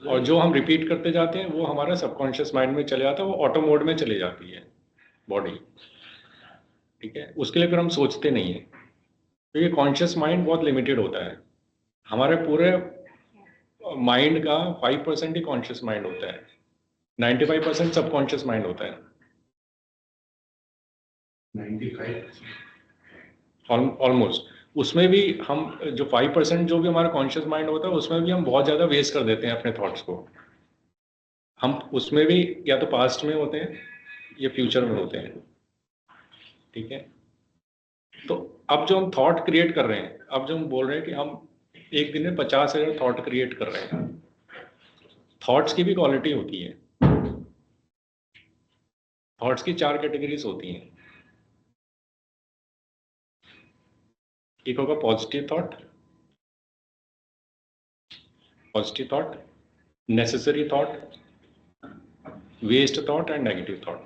और जो हम रिपीट करते जाते हैं वो हमारा सबकॉन्शियस माइंड में चले जाता है, वो ऑटो मोड में चली जाती है बॉडी. ठीक है, उसके लिए फिर हम सोचते नहीं है, क्योंकि कॉन्शियस माइंड बहुत लिमिटेड होता है. हमारे पूरे माइंड का 5% ही कॉन्शियस माइंड होता है, 95% सबकॉन्शियस माइंड होता है. 95%. ऑलमोस्ट. उसमें भी हम जो 5% जो भी हमारा कॉन्शियस माइंड होता है, उसमें भी हम बहुत ज़्यादा वेस्ट कर देते हैं अपने थॉट्स को. हम उसमें भी या तो पास्ट में होते हैं या फ्यूचर में होते हैं. ठीक है, तो अब जो हम थॉट क्रिएट कर रहे हैं, अब जो हम बोल रहे हैं कि हम एक दिन में 50,000 थॉट क्रिएट कर रहे हैं. थॉट्स की भी क्वालिटी होती है. थॉट्स की 4 कैटेगरीज होती हैं. एक होगा positive thought, necessary thought, waste thought and negative thought.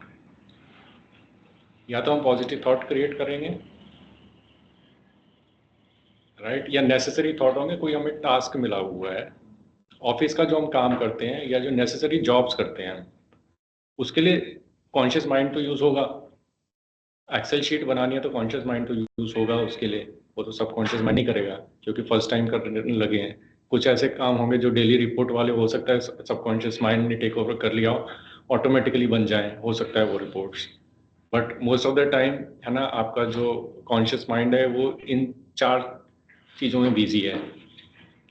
या तो हम पॉजिटिव थॉट क्रिएट करेंगे, राइट, या नेसेसरी थॉट होंगे. कोई हमें टास्क मिला हुआ है ऑफिस का, जो हम काम करते हैं या जो नेसेसरी जॉब्स करते हैं, उसके लिए कॉन्शियस माइंड तो यूज़ होगा. एक्सेल शीट बनानी है तो कॉन्शियस माइंड तो यूज़ होगा उसके लिए. वो तो सबकॉन्शियस माइंड ही करेगा, क्योंकि फर्स्ट टाइम करने लगे हैं. कुछ ऐसे काम होंगे जो डेली रिपोर्ट वाले, हो सकता है सबकॉन्शियस माइंड ने टेक ओवर कर लिया हो, ऑटोमेटिकली बन जाए, हो सकता है वो reports. But most of the time है ना, आपका जो कॉन्शियस माइंड है वो इन 4 चीज़ों में बिजी है.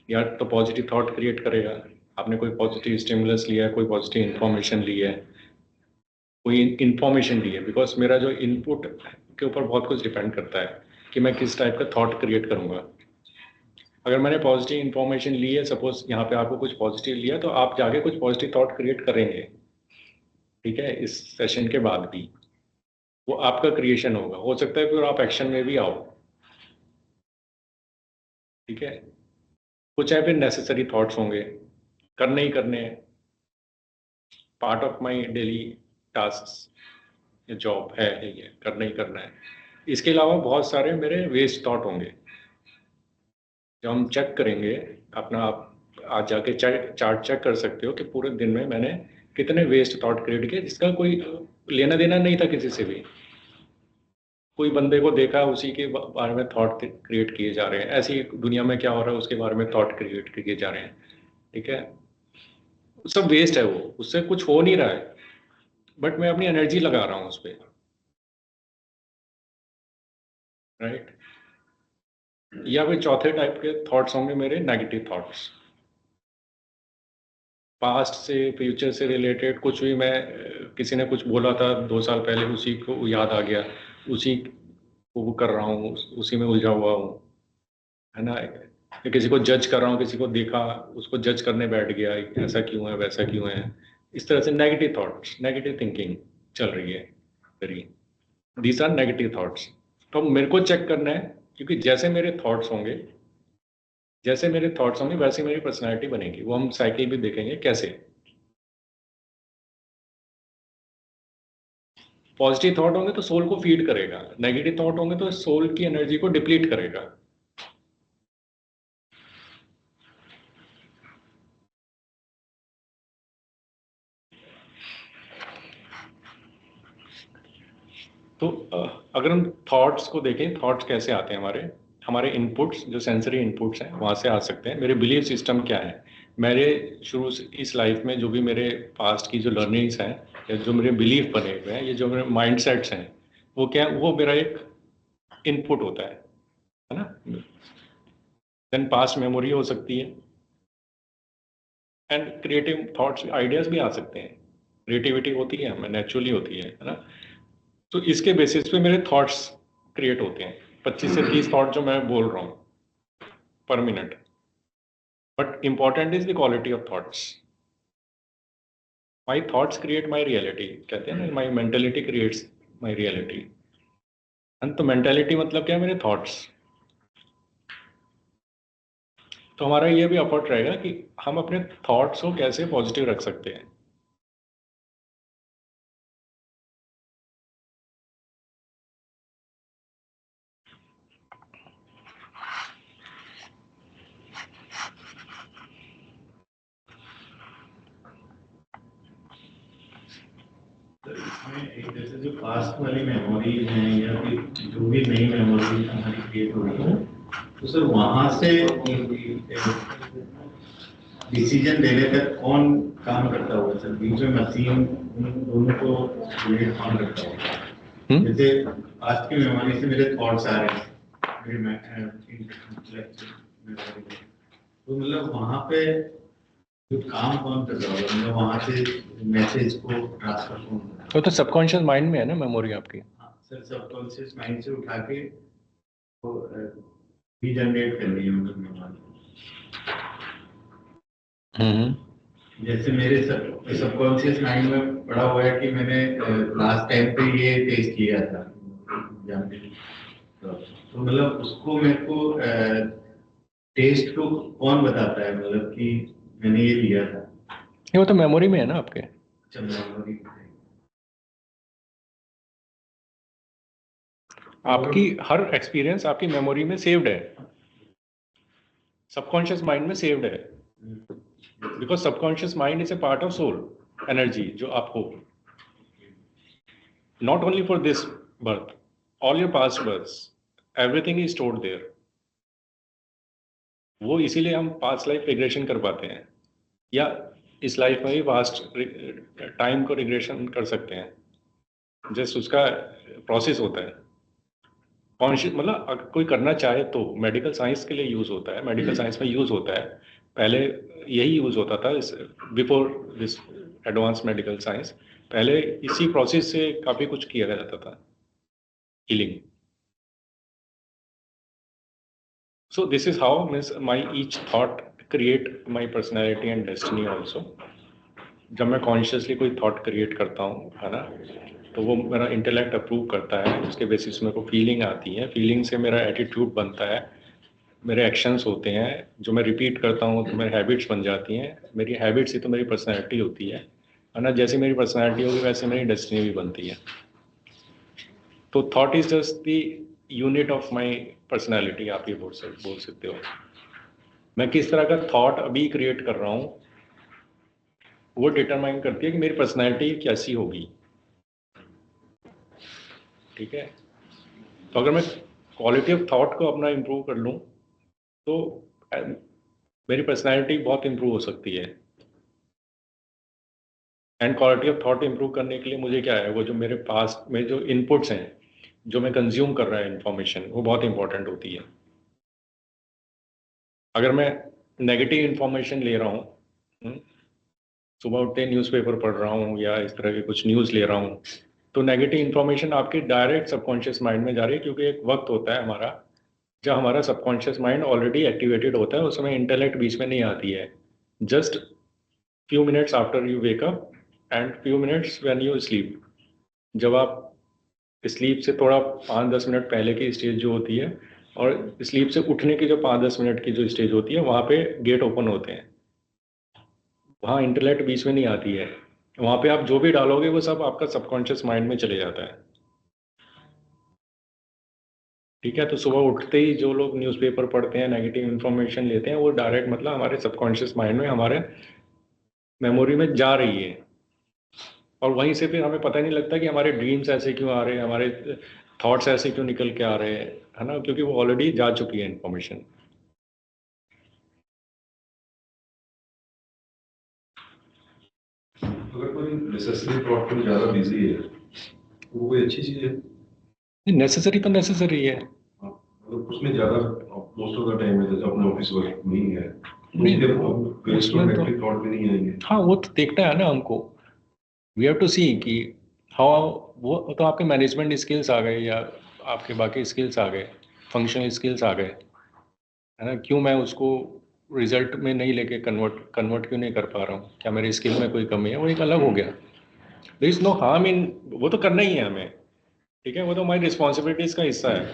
या तो पॉजिटिव थॉट क्रिएट करेगा, आपने कोई पॉजिटिव स्टिमुलस लिया है, कोई पॉजिटिव इंफॉर्मेशन ली है, कोई इंफॉर्मेशन ली है. बिकॉज मेरा जो इनपुट के ऊपर बहुत कुछ डिपेंड करता है कि मैं किस टाइप का थॉट क्रिएट करूँगा. अगर मैंने पॉजिटिव इंफॉर्मेशन ली है, सपोज यहाँ पे आपको कुछ पॉजिटिव लिया, तो आप जाके कुछ पॉजिटिव थॉट क्रिएट करेंगे. ठीक है, इस सेशन के बाद भी वो आपका क्रिएशन होगा. हो सकता है फिर आप एक्शन में भी आओ. ठीक है, कुछ है फिर नेसेसरी थॉट्स होंगे, करने ही करने, part of my daily task, job है ये करना ही करना है. इसके अलावा बहुत सारे मेरे वेस्ट थॉट होंगे. जो हम चेक करेंगे अपना, आप आज जाके चार्ट चेक कर सकते हो कि पूरे दिन में मैंने कितने वेस्ट थॉट क्रिएट किए, जिसका कोई लेना देना नहीं था किसी से भी. कोई बंदे को देखा, उसी के बारे में थॉट क्रिएट किए जा रहे हैं. ऐसी दुनिया में क्या हो रहा है उसके बारे में थॉट क्रिएट किए जा रहे हैं. ठीक है, सब वेस्ट है, वो उससे कुछ हो नहीं रहा है, बट मैं अपनी एनर्जी लगा रहा हूँ उस पर. राइट. या फिर चौथे टाइप के थॉट्स होंगे मेरे नेगेटिव थॉट्स. पास्ट से फ्यूचर से रिलेटेड कुछ भी, मैं किसी ने कुछ बोला था 2 साल पहले, उसी को याद आ गया, उसी को वो कर रहा हूँ, उसी में उलझा हुआ हूँ, है ना. या किसी को जज कर रहा हूँ, किसी को देखा उसको जज करने बैठ गया, ऐसा क्यों है, वैसा क्यों है. इस तरह से नेगेटिव थॉट्स, नेगेटिव थिंकिंग चल रही है मेरी. These are negative thoughts. तो मेरे को चेक करना है, क्योंकि जैसे मेरे थॉट्स होंगे वैसे मेरी पर्सनैलिटी बनेगी. वो हम साइकिल भी देखेंगे कैसे. पॉजिटिव थॉट होंगे तो सोल को फीड करेगा, नेगेटिव थॉट होंगे तो सोल की एनर्जी को डिप्लीट करेगा. तो अगर हम थॉट्स को देखें, थॉट्स कैसे आते हैं हमारे इनपुट्स, जो सेंसरी इनपुट्स हैं वहाँ से आ सकते हैं. मेरे बिलीफ सिस्टम क्या है, मेरे शुरू से इस लाइफ में जो भी मेरे पास्ट की जो लर्निंग्स हैं, या जो मेरे बिलीफ बने हुए हैं, ये जो मेरे माइंड सेट्स हैं, वो क्या है, वो मेरा एक इनपुट होता है ना. देन पास्ट मेमोरी हो सकती है, एंड क्रिएटिव थॉट्स, आइडियाज भी आ सकते हैं. क्रिएटिविटी होती है हमें, नेचुरली होती है ना. तो इसके बेसिस पे मेरे थॉट्स क्रिएट होते हैं. 25 से 30 थॉट जो मैं बोल रहा हूँ पर minute. But important is the quality of thoughts. My thoughts create my reality, कहते हैं ना, माई मेंटेलिटी क्रिएट्स माई रियलिटी. तो मेंटेलिटी मतलब क्या है, मेरे थॉट्स. तो हमारा ये भी एफर्ट रहेगा कि हम अपने थॉट्स को कैसे पॉजिटिव रख सकते हैं। तो इसमें एक जैसे जो पास्ट वाली मेमोरी है या फिर जो भी नई मेमोरी हमारी क्रिएट हो रही है, तो सर वहाँ से डिसीजन लेने तक कौन काम करता होगा सर? बीच में मशीन दोनों को रिलेट कौन करता होगा? जैसे पास्ट की मेमोरी से मेरे थॉट्स आ रहे हैं, मेरे तो मतलब वहाँ पे जो काम कौन कर रहा होगा, मतलब वहाँ से मैसेज को ट्रांसफर कौन कर रहा है? तो सबकॉन्शियस माइंड में है ना मेमोरी आपकी। हाँ सर, सबकॉन्शियस माइंड से उठा के वो रीजनरेट कर रही है मतलब मेमोरी। जैसे मेरे सबकॉन्शियस माइंड में पड़ा हुआ है कि मैंने लास्ट टाइम पे ये टेस्ट किया था जानते हैं। तो मतलब उसको मेरे को टेस्ट को कौन बताता है, मतलब कि मैंने ये लिया था? ये वो तो मेमोरी में है ना आपके। अच्छा, मेमोरी में। आपकी हर एक्सपीरियंस आपकी मेमोरी में सेव्ड है, सबकॉन्शियस माइंड में सेव्ड है, because subconscious mind is a part of soul energy जो आपको not only for this birth, all your past births, everything is stored there. वो इसीलिए हम पास्ट लाइफ रिग्रेशन कर पाते हैं, या इस लाइफ में भी पास्ट टाइम को रिग्रेशन कर सकते हैं। जस्ट उसका प्रोसेस होता है कॉन्शियस, मतलब अगर कोई करना चाहे तो मेडिकल साइंस के लिए यूज़ होता है, मेडिकल साइंस में यूज़ होता है। पहले यही यूज़ होता था before this advance medical science. पहले इसी प्रोसेस से काफ़ी कुछ किया जाता था, healing. So this is how means my each thought create my personality and destiny also. जब मैं कॉन्शियसली कोई थॉट क्रिएट करता हूँ, है ना, तो वो मेरा इंटेलेक्ट अप्रूव करता है, उसके बेसिस मेरे को फीलिंग आती है, फीलिंग से मेरा एटीट्यूड बनता है, मेरे एक्शंस होते हैं जो मैं रिपीट करता हूँ तो मेरी हैबिट्स बन जाती हैं, मेरी हैबिट्स ही तो मेरी पर्सनैलिटी होती है ना। जैसे मेरी पर्सनैलिटी होगी वैसे मेरी डेस्टिनी भी बनती है। तो thought is just the unit of my personality, आप ये बोल सकते हो। मैं किस तरह का थॉट अभी क्रिएट कर रहा हूँ वो डिटरमाइन करती है कि मेरी पर्सनैलिटी कैसी होगी। ठीक है, तो अगर मैं क्वालिटी ऑफ थॉट को अपना इम्प्रूव कर लूँ तो मेरी पर्सनैलिटी बहुत इम्प्रूव हो सकती है। And quality of thought improve करने के लिए मुझे क्या है, वो जो मेरे पास में जो इनपुट्स हैं, जो मैं कंज्यूम कर रहा है इन्फॉर्मेशन, वो बहुत इंपॉर्टेंट होती है। अगर मैं नेगेटिव इन्फॉर्मेशन ले रहा हूँ, सुबह उठते न्यूज़पेपर पढ़ रहा हूँ या इस तरह के कुछ न्यूज़ ले रहा हूँ, तो नेगेटिव इन्फॉर्मेशन आपके डायरेक्ट सबकॉन्शियस माइंड में जा रही है, क्योंकि एक वक्त होता है हमारा जब हमारा सबकॉन्शियस माइंड ऑलरेडी एक्टिवेटेड होता है, उस समय इंटेलेक्ट बीच में नहीं आती है। Just few minutes after you wake up and few minutes when you sleep, जब आप स्लीप से थोड़ा 5-10 मिनट पहले की स्टेज जो होती है और स्लीप से उठने की जो 5-10 मिनट की जो स्टेज होती है, वहाँ पे गेट ओपन होते हैं, वहाँ इंटेलेक्ट बीच में नहीं आती है। वहाँ पे आप जो भी डालोगे वो सब आपका सबकॉन्शियस माइंड में चले जाता है। ठीक है, तो सुबह उठते ही जो लोग न्यूज़पेपर पढ़ते हैं, नेगेटिव इन्फॉर्मेशन लेते हैं, वो डायरेक्ट मतलब हमारे सबकॉन्शियस माइंड में, हमारे मेमोरी में जा रही है, और वहीं से फिर हमें पता नहीं लगता कि हमारे ड्रीम्स ऐसे क्यों आ रहे हैं, हमारे थॉट्स ऐसे क्यों निकल के आ रहे हैं, है ना, क्योंकि वो ऑलरेडी जा चुकी है इन्फॉर्मेशन। अगर कोई नेसेसरी थॉट में ज़्यादा बिजी है तो वो कोई अच्छी चीज़ है? नेसेसरी तो नेसेसरी है, अगर उसमें ज़्यादा मोस्ट ऑफ द टाइम है, जैसे अपने ऑफिस वर्क नहीं है नहीं, तो उसमें तो थॉट भी नहीं आएंगे। हाँ, वो तो देखना है ना हमको। वी हैव टू सी कि हाउ, वो तो आपके मैनेजमेंट स्किल्स आ गए या आपके बाकी स्किल्स आ गए, फंक्शनल स्किल्स आ गए, है ना। क्यों मैं उसको रिजल्ट में नहीं लेके कन्वर्ट क्यों नहीं कर पा रहा हूँ, क्या मेरी स्किल में कोई कमी है, वो एक अलग हो गया। There is no harm in, वो तो करना ही है हमें, ठीक है, वो तो हमारी रिस्पॉन्सिबिलिटीज़ का हिस्सा है।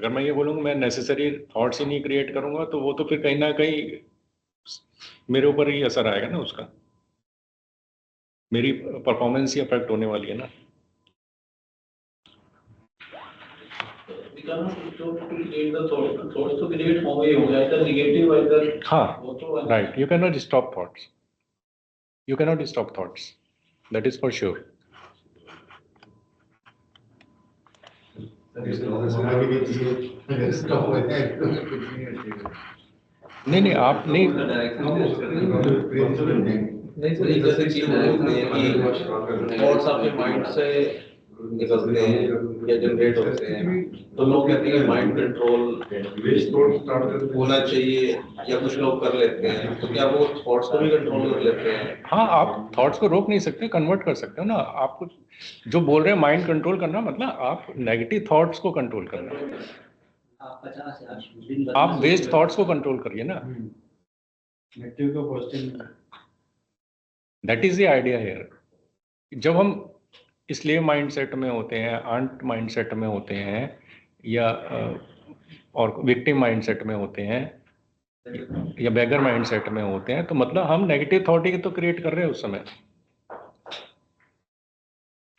अगर मैं ये बोलूँगा मैं नेसेसरी थॉट्स ही नहीं क्रिएट करूँगा तो वो तो फिर कहीं ना कहीं मेरे ऊपर ही असर आएगा ना उसका, मेरी परफॉर्मेंस ही अफेक्ट होने वाली है ना। We cannot create the thoughts to create होंगे either negative either हाँ, वो तो right, you cannot stop thoughts, you cannot stop thoughts, that is for sure. नहीं आप नहीं, नहीं तो एक जैसे चीज बोलते हैं कि थॉट्स आपके माइंड से निकलते हैं या जनरेट होते हैं, तो लोग कहते हैं माइंड कंट्रोल होना चाहिए या कुछ लोग कर लेते हैं, तो क्या वो थॉट्स को भी कंट्रोल कर लेते हैं? हाँ, आप थॉट्स को रोक नहीं सकते, कन्वर्ट कर सकते हो ना। आपको जो बोल रहे हैं माइंड कंट्रोल करना मतलब आप नेगेटिव थॉट्स को कंट्रोल करना, आप वेस्ट थॉट्स को कंट्रोल करिए ना। That is the idea here. जब हम स्लेव माइंडसेट में होते हैं, आंट माइंडसेट में होते हैं या और विक्टिम माइंडसेट में होते हैं या बेगर माइंडसेट में होते हैं, तो मतलब हम नेगेटिव थॉट ही तो क्रिएट कर रहे हैं उस समय,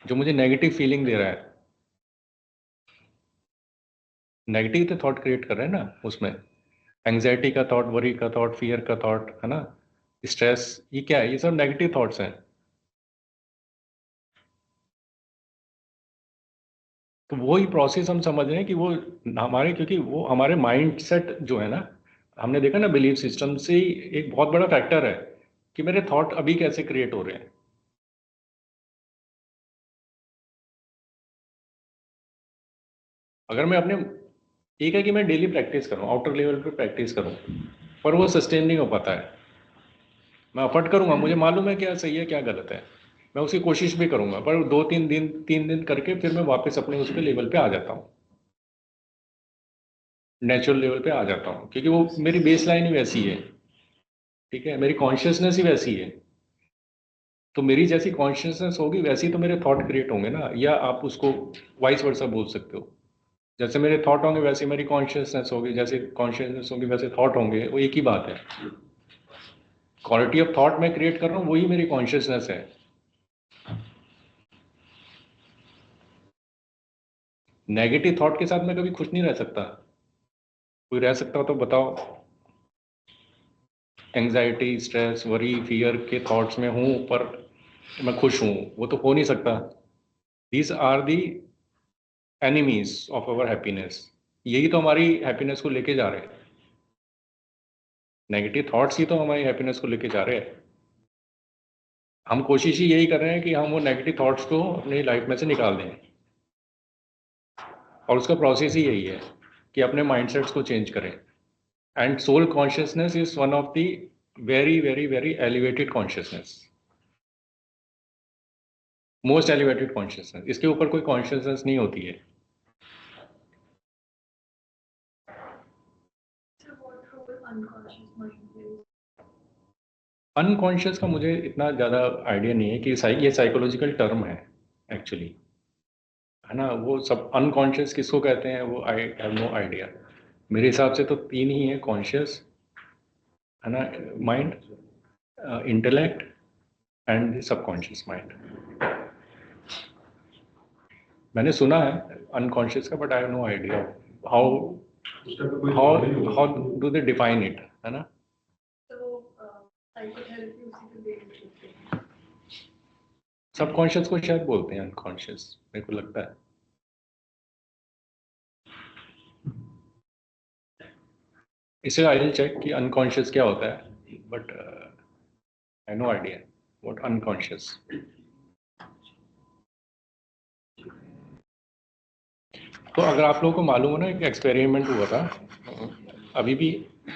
जो मुझे नेगेटिव फीलिंग दे रहा है। नेगेटिव तो थॉट क्रिएट कर रहे हैं ना उसमें, एंग्जाइटी का थॉट, वरी का थॉट, फियर का थॉट, है ना, स्ट्रेस, ये क्या है? ये सब नेगेटिव थॉट्स हैं। तो वही प्रोसेस हम समझ रहे हैं कि वो हमारे, क्योंकि वो हमारे माइंडसेट जो है ना, हमने देखा ना बिलीफ सिस्टम से ही एक बहुत बड़ा फैक्टर है कि मेरे थॉट अभी कैसे क्रिएट हो रहे हैं। अगर मैं अपने, एक है कि मैं डेली प्रैक्टिस करूं, आउटर लेवल पे प्रैक्टिस करूं, पर वो सस्टेन नहीं हो पाता है। मैं एफर्ट करूंगा, मुझे मालूम है क्या सही है क्या गलत है, मैं उसकी कोशिश भी करूंगा, पर 2-3 दिन करके फिर मैं वापस अपने उस पे लेवल पे आ जाता हूँ, नेचुरल लेवल पे आ जाता हूँ, क्योंकि वो मेरी बेस लाइन ही वैसी है। ठीक है, मेरी कॉन्शियसनेस ही वैसी है, तो मेरी जैसी कॉन्शियसनेस होगी वैसी तो मेरे थॉट क्रिएट होंगे ना। या आप उसको वाइस वर्सा बोल सकते हो, जैसे मेरे थॉट होंगे वैसे मेरी कॉन्शियसनेस होगी, जैसे कॉन्शियसनेस होगी वैसे थॉट होंगे, वो एक ही बात है। क्वालिटी ऑफ थॉट मैं क्रिएट कर रहा हूँ, वही मेरी कॉन्शियसनेस है। नेगेटिव थॉट के साथ मैं कभी खुश नहीं रह सकता। कोई रह सकता हो तो बताओ? एंजाइटी, स्ट्रेस, वरी, फियर के थॉट्स में हूँ पर मैं खुश हूँ, वो तो हो नहीं सकता। These are the enemies of our happiness. यही तो हमारी हैप्पीनेस को लेके जा रहे हैं, नेगेटिव थॉट्स ही तो हमारी हैप्पीनेस को लेके जा रहे हैं। हम कोशिश ही यही कर रहे हैं कि हम वो नेगेटिव थॉट्स को अपनी लाइफ में से निकाल दें, और उसका प्रोसेस ही यही है कि अपने माइंडसेट्स को चेंज करें। And soul consciousness is one of the very very very elevated consciousness, most elevated consciousness. इसके ऊपर कोई कॉन्शियसनेस नहीं होती है। अनकॉन्शियस का मुझे इतना ज़्यादा आइडिया नहीं है कि ये साइकोलॉजिकल टर्म है एक्चुअली, है ना। वो सब अनकॉन्शियस किसको कहते हैं वो आई हैव नो आइडिया। मेरे हिसाब से तो 3 ही है, कॉन्शियस, है ना, mind, intellect and subconscious mind. मैंने सुना है अनकॉन्शियस का, but I have no idea how do they define it, है ना। सबकॉन्शियस को शायद बोलते हैं अनकॉन्शियस, मेरे को लगता है। इसे आई विल चेक कि अनकॉन्शियस क्या होता है, but I know idea what unconscious. तो अगर आप लोगों को मालूम हो ना, एक एक्सपेरिमेंट हुआ था, अभी भी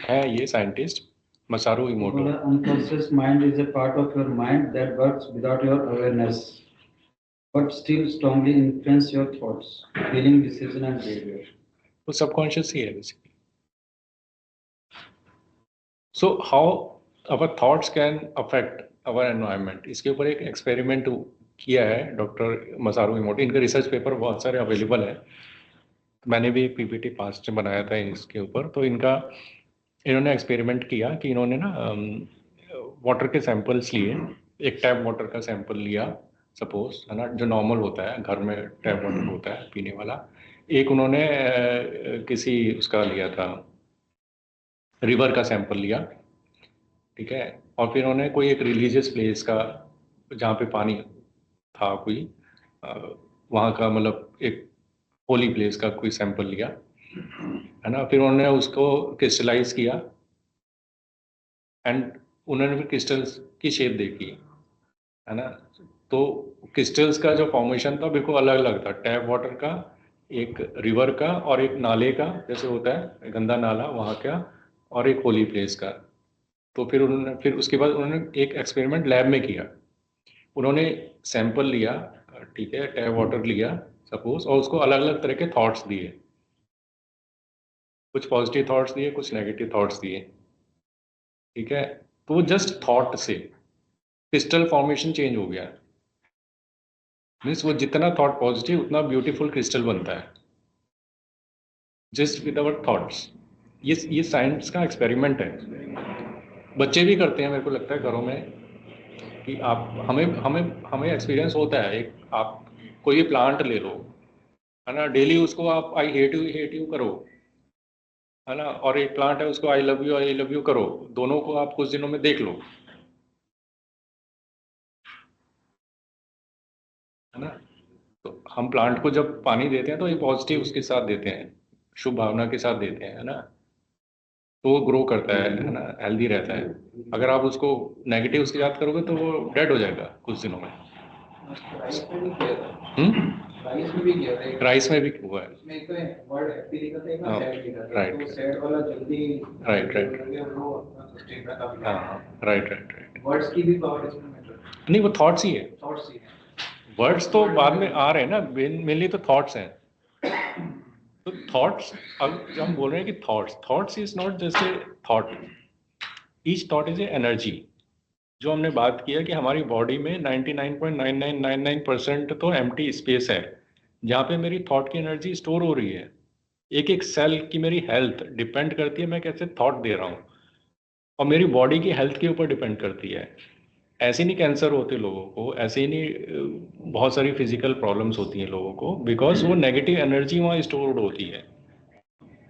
है ये scientist, मसारू इमोटो। Unconscious mind is a part of your mind that works without your awareness, but still strongly influence your thoughts, feeling, decision and behavior. वो सबकॉन्शियस ही है basically. So how our thoughts can affect our environment, इसके ऊपर एक experiment किया है doctor मसारू इमोटो। इनका research paper बहुत सारे अवेलेबल है, मैंने भी एक पीपीटी पास्ट में बनाया था इसके ऊपर। तो इन्होंने एक्सपेरिमेंट किया कि इन्होंने ना वाटर के सैंपल्स लिए, एक टैप वाटर का सैंपल लिया सपोज, है ना, जो नॉर्मल होता है घर में टैप वाटर होता है पीने वाला। एक उन्होंने किसी उसका लिया था, रिवर का सैंपल लिया, ठीक है। और फिर उन्होंने कोई एक रिलीजियस प्लेस का, जहाँ पे पानी था कोई, अ, वहाँ का मतलब एक होली प्लेस का कोई सैंपल लिया, है ना। फिर उन्होंने उसको क्रिस्टलाइज किया एंड उन्होंने फिर क्रिस्टल्स की शेप देखी, है ना। तो क्रिस्टल्स का जो फॉर्मेशन था बिल्कुल अलग अलग था, टैप वाटर का, एक रिवर का, और एक नाले का जैसे होता है गंदा नाला वहाँ का, और एक होली प्लेस का। तो फिर उसके बाद उन्होंने एक एक्सपेरिमेंट लैब में किया। उन्होंने सैंपल लिया, ठीक है, टैप वाटर लिया सपोज, और उसको अलग अलग तरह के थॉट्स दिए, कुछ पॉजिटिव थॉट्स दिए, कुछ नेगेटिव थॉट्स दिए, ठीक है। तो वो जस्ट थॉट से क्रिस्टल फॉर्मेशन चेंज हो गया। मीन्स वो जितना थॉट पॉजिटिव उतना ब्यूटीफुल क्रिस्टल बनता है, जस्ट विद आवर थॉट्स। ये साइंस का एक्सपेरिमेंट है, बच्चे भी करते हैं मेरे को लगता है घरों में, कि आप हमें हमें हमें एक्सपीरियंस होता है। एक आप कोई भी प्लांट ले लो, है ना, डेली उसको आप हेट यू करो, है ना, और एक प्लांट है उसको आई लव यू करो, दोनों को आप कुछ दिनों में देख लो, है ना। तो हम प्लांट को जब पानी देते हैं तो ये पॉजिटिव उसके साथ देते हैं, शुभ भावना के साथ देते हैं, है ना। तो वो ग्रो करता है ना, हेल्दी रहता है। अगर आप उसको नेगेटिव उसके साथ करोगे तो वो डेड हो जाएगा कुछ दिनों में। राइस में भी किया था, राइस में भी किया था एक, राइस में भी हुआ है। उसमें एक तो वर्ड हैप्पी लिखा था, एक हाँ, सैड लिखा था, राइट, तो सैड वाला जल्दी राइट। वो अपना सस्टेन रखा भी हाँ, राइट। वर्ड्स की भी पावर इसमें मैटर, नहीं, वो थॉट्स ही है। थॉट्स ही है। वर्ड्स तो बाद में आ रहे हैं ना, मेनली तो थॉट्स हैं। तो थॉट्स, अब जब हम बोल रहे हैं कि thoughts is not just a thought, each thought is a energy. जो हमने बात किया कि हमारी बॉडी में 99.9999% तो एम्प्टी स्पेस है, जहाँ पे मेरी थॉट की एनर्जी स्टोर हो रही है। एक एक सेल की मेरी हेल्थ डिपेंड करती है मैं कैसे थॉट दे रहा हूँ, और मेरी बॉडी की हेल्थ के ऊपर डिपेंड करती है। ऐसे नहीं कैंसर होते लोगों को, ऐसे ही नहीं बहुत सारी फिजिकल प्रॉब्लम्स होती हैं लोगों को, बिकॉज वो नेगेटिव एनर्जी वहाँ स्टोर्ड होती है।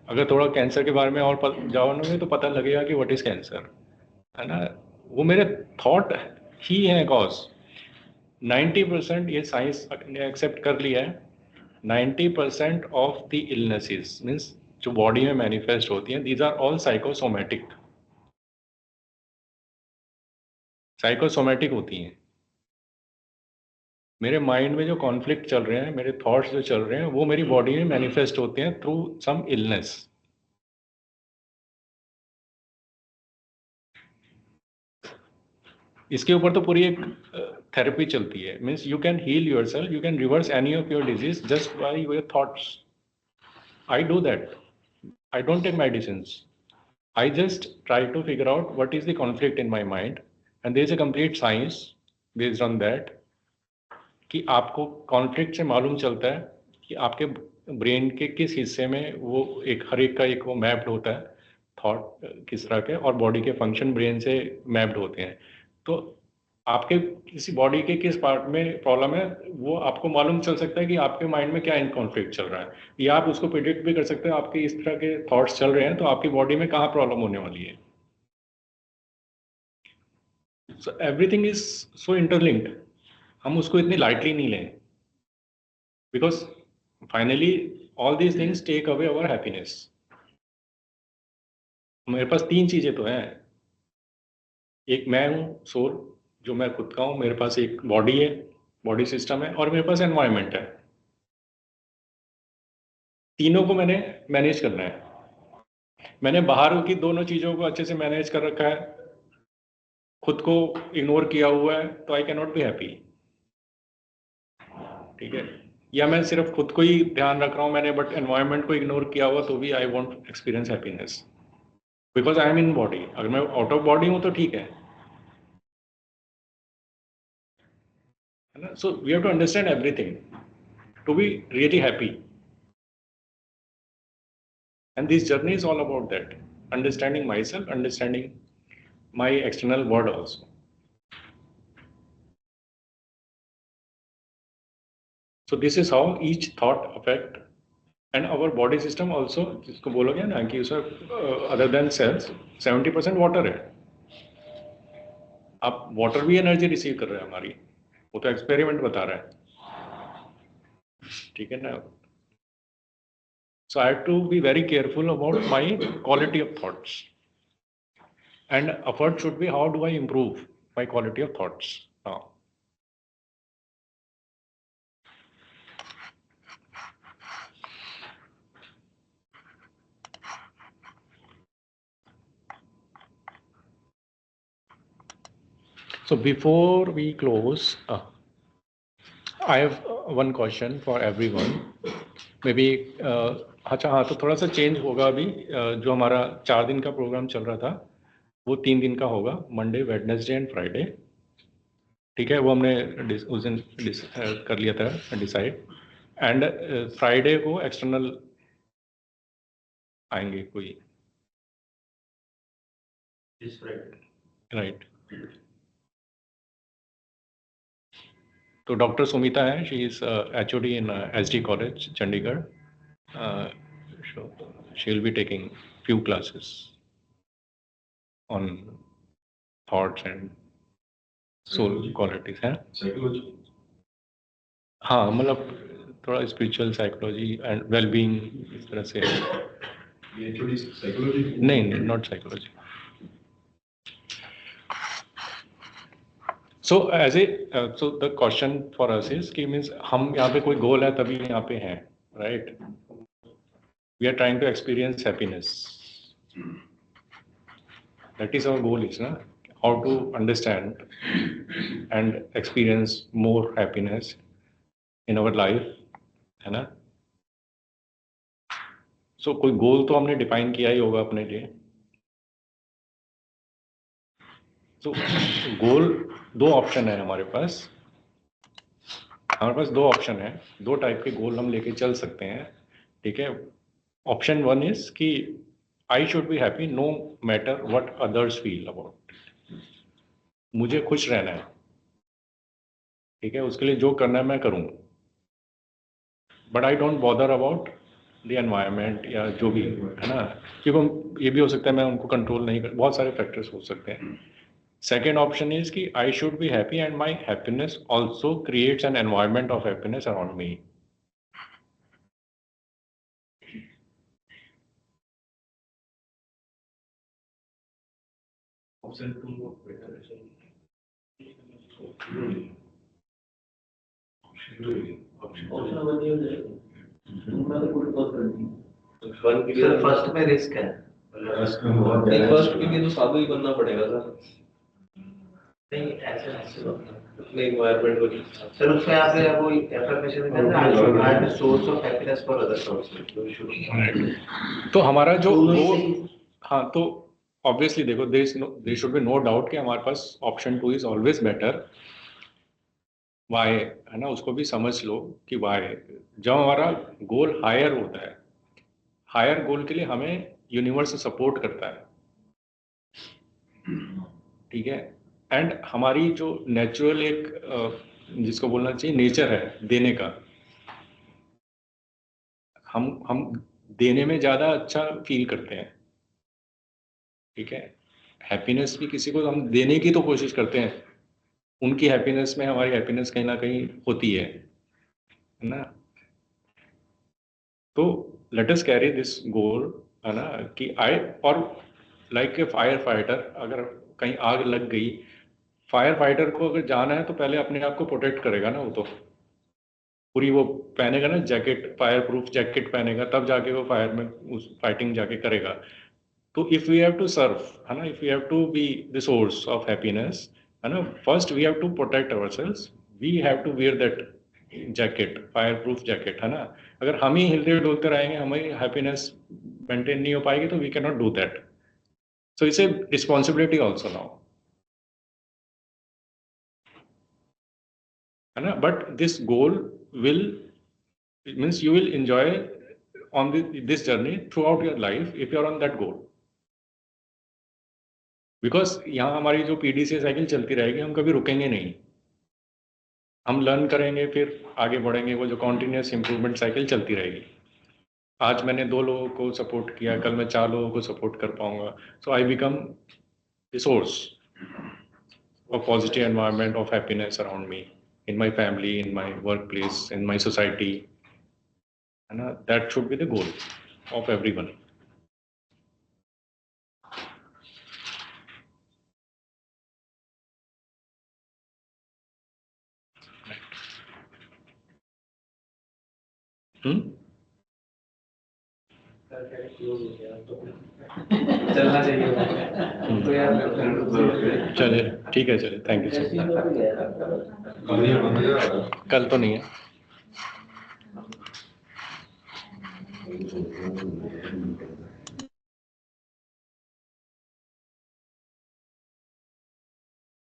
अगर थोड़ा कैंसर के बारे में और जाओगे तो पता लगेगा कि व्हाट इज कैंसर, है ना। वो मेरे थॉट ही है कॉज। 90% ये साइंस ने एक्सेप्ट कर लिया है, 90% ऑफ द इलनेसेस मीन्स जो बॉडी में मैनिफेस्ट होती हैं, दीज आर ऑल साइकोसोमेटिक होती हैं। मेरे माइंड में जो कॉन्फ्लिक्ट चल रहे हैं, मेरे थॉट्स जो चल रहे हैं, वो मेरी बॉडी में मैनिफेस्ट होते हैं थ्रू सम इलनेस। इसके ऊपर तो पूरी एक थेरेपी चलती है, means you can heal your self, you can reverse any of your disease just by your thoughts. I do that, I don't take medicines, I just try to figure out what is the conflict in my mind, and there is a complete science based on that, कि आपको conflict से मालूम चलता है कि आपके brain के किस हिस्से में वो एक हर एक का एक वो मैप्ड होता है थॉट किस तरह के, और बॉडी के फंक्शन ब्रेन से मैप्ड होते हैं। तो आपके किसी बॉडी के किस पार्ट में प्रॉब्लम है वो आपको मालूम चल सकता है कि आपके माइंड में क्या इन कॉन्फ्लिक्ट चल रहा है, या आप उसको प्रिडिक्ट भी कर सकते हैं आपके इस तरह के थॉट्स चल रहे हैं तो आपकी बॉडी में कहाँ प्रॉब्लम होने वाली है। So everything is so interlinked, हम उसको इतनी लाइटली नहीं लें, because finally all these things take away our happiness. मेरे पास तीन चीजें तो हैं, एक मैं हूँ सोल, जो मैं खुद का हूँ, मेरे पास एक बॉडी है, बॉडी सिस्टम है, और मेरे पास एनवायरनमेंट है। तीनों को मैंने मैनेज करना है। मैंने बाहर की दोनों चीजों को अच्छे से मैनेज कर रखा है, खुद को इग्नोर किया हुआ है, तो आई कैन नॉट बी हैप्पी, ठीक है। या मैं सिर्फ खुद को ही ध्यान रख रहा हूँ मैंने, बट एनवायरनमेंट को इग्नोर किया हुआ, तो भी I want experience happiness, because I am in body. अगर मैं आउट ऑफ बॉडी हूँ तो ठीक है ना। So we have to understand everything to be really happy. And this journey is all about that, understanding myself, understanding my external world also. So this is how each thought affect, and our body system also, जिसको बोलोगे ना कि उसमें other than cells 70% water है. आप water भी energy receive कर रहे हैं हमारी, वो तो एक्सपेरिमेंट बता रहा है, ठीक है ना. So I have to be very careful about my quality of thoughts, and effort should be how do I improve my quality of thoughts now. So before we close, I have one question for everyone. Maybe अच्छा हाँ, तो थोड़ा सा change होगा अभी. जो हमारा 4 दिन का प्रोग्राम चल रहा था वो 3 दिन का होगा, मंडे, वेडनेसडे एंड फ्राइडे. ठीक है, वो हमने उस दिन कर लिया था डिसाइड. एंड फ्राइडे को एक्सटर्नल आएंगे कोई, राइट. तो डॉक्टर सुमिता है, she is HOD in SD college Chandigarh. She will be taking few classes on thoughts and soul qualities हैं. साइकोलॉजी. हाँ, मतलब थोड़ा स्पिरिचुअल साइकोलॉजी एंड वेलबींग इस तरह से. ये एक्चुअली साइकोलॉजी नहीं, not psychology. So as a so the question for us is कि मीन्स हम यहाँ पे कोई गोल है तभी यहाँ पे हैं, right. We are trying to experience happiness. That is our goal is ना, how to understand and experience more happiness in our life, है ना. सो कोई गोल तो हमने डिफाइन किया ही होगा अपने लिए. तो गोल, दो ऑप्शन है हमारे पास. हमारे पास 2 ऑप्शन है, 2 टाइप के गोल हम लेके चल सकते हैं, ठीक है. ऑप्शन 1 इज कि I should be happy no matter what others feel about. मुझे खुश रहना है, ठीक है, उसके लिए जो करना है मैं करूँ, but I don't bother about the environment या जो भी है ना, क्योंकि ये भी हो सकता है मैं उनको कंट्रोल नहीं कर, बहुत सारे फैक्टर्स हो सकते हैं. Second option is कि I should be happy and my happiness also creates an environment of happiness around me. Option 2 better है. सर फर्स्ट में रिस्क है. फर्स्ट के लिए तो साधु ही बनना पड़ेगा सर. नहीं ऐसे अपने एनवायरनमेंट को सर उसमें आप वो एफर्मेशन करना है, I am source of happiness for others also. तो हमारा जो वो, हाँ, तो ऑब्वियसली देखो, there should be no doubt कि हमारे पास option 2 is always better. Why, है ना, उसको भी समझ लो कि वाई. जब हमारा गोल हायर होता है, हायर गोल के लिए हमें यूनिवर्स सपोर्ट करता है, ठीक है. एंड हमारी जो नेचुरल एक जिसको बोलना चाहिए नेचर है देने का, हम देने में ज़्यादा अच्छा फील करते हैं, ठीक है. हैप्पीनेस भी किसी को हम देने की तो कोशिश करते हैं, उनकी हैप्पीनेस में हमारी हैप्पीनेस कहीं ना कहीं होती है ना. तो let us carry this goal, है ना, कि आई, और लाइक ए फायर फाइटर, अगर कहीं आग लग गई, फायर फाइटर को अगर जाना है तो पहले अपने आप को प्रोटेक्ट करेगा ना, वो तो पूरी वो पहनेगा ना जैकेट, फायर प्रूफ जैकेट पहनेगा, तब जाके वो फायर में उस फाइटिंग जाके करेगा. तो if we have to serve, है ना, if we have to be the source of happiness, है ना, first we have to protect ourselves, we have to wear that jacket, fire proof jacket, है ना. अगर हम ही हिलते डुलते रहेंगे, हमारी हैप्पीनेस मेंटेन नहीं हो पाएगी, तो we can not do that. So it's a responsibility also now, है ना. But this goal will, it means you will enjoy on this journey throughout your life if you are on that goal. Because यहाँ हमारी जो PDCA cycle चलती रहेगी, हम कभी रुकेंगे नहीं, हम लर्न करेंगे, फिर आगे बढ़ेंगे, वो जो कॉन्टिन्यूस इम्प्रूवमेंट साइकिल चलती रहेगी. आज मैंने 2 लोगों को सपोर्ट किया, कल मैं 4 लोगों को सपोर्ट कर पाऊंगा. So I become the source of positive environment of happiness around me, in my family, in my workplace, in my society, and that should be the goal of everyone. चलना चाहिए तो यार चलिए ठीक है, चलिए, थैंक यू सर. कल तो नहीं है.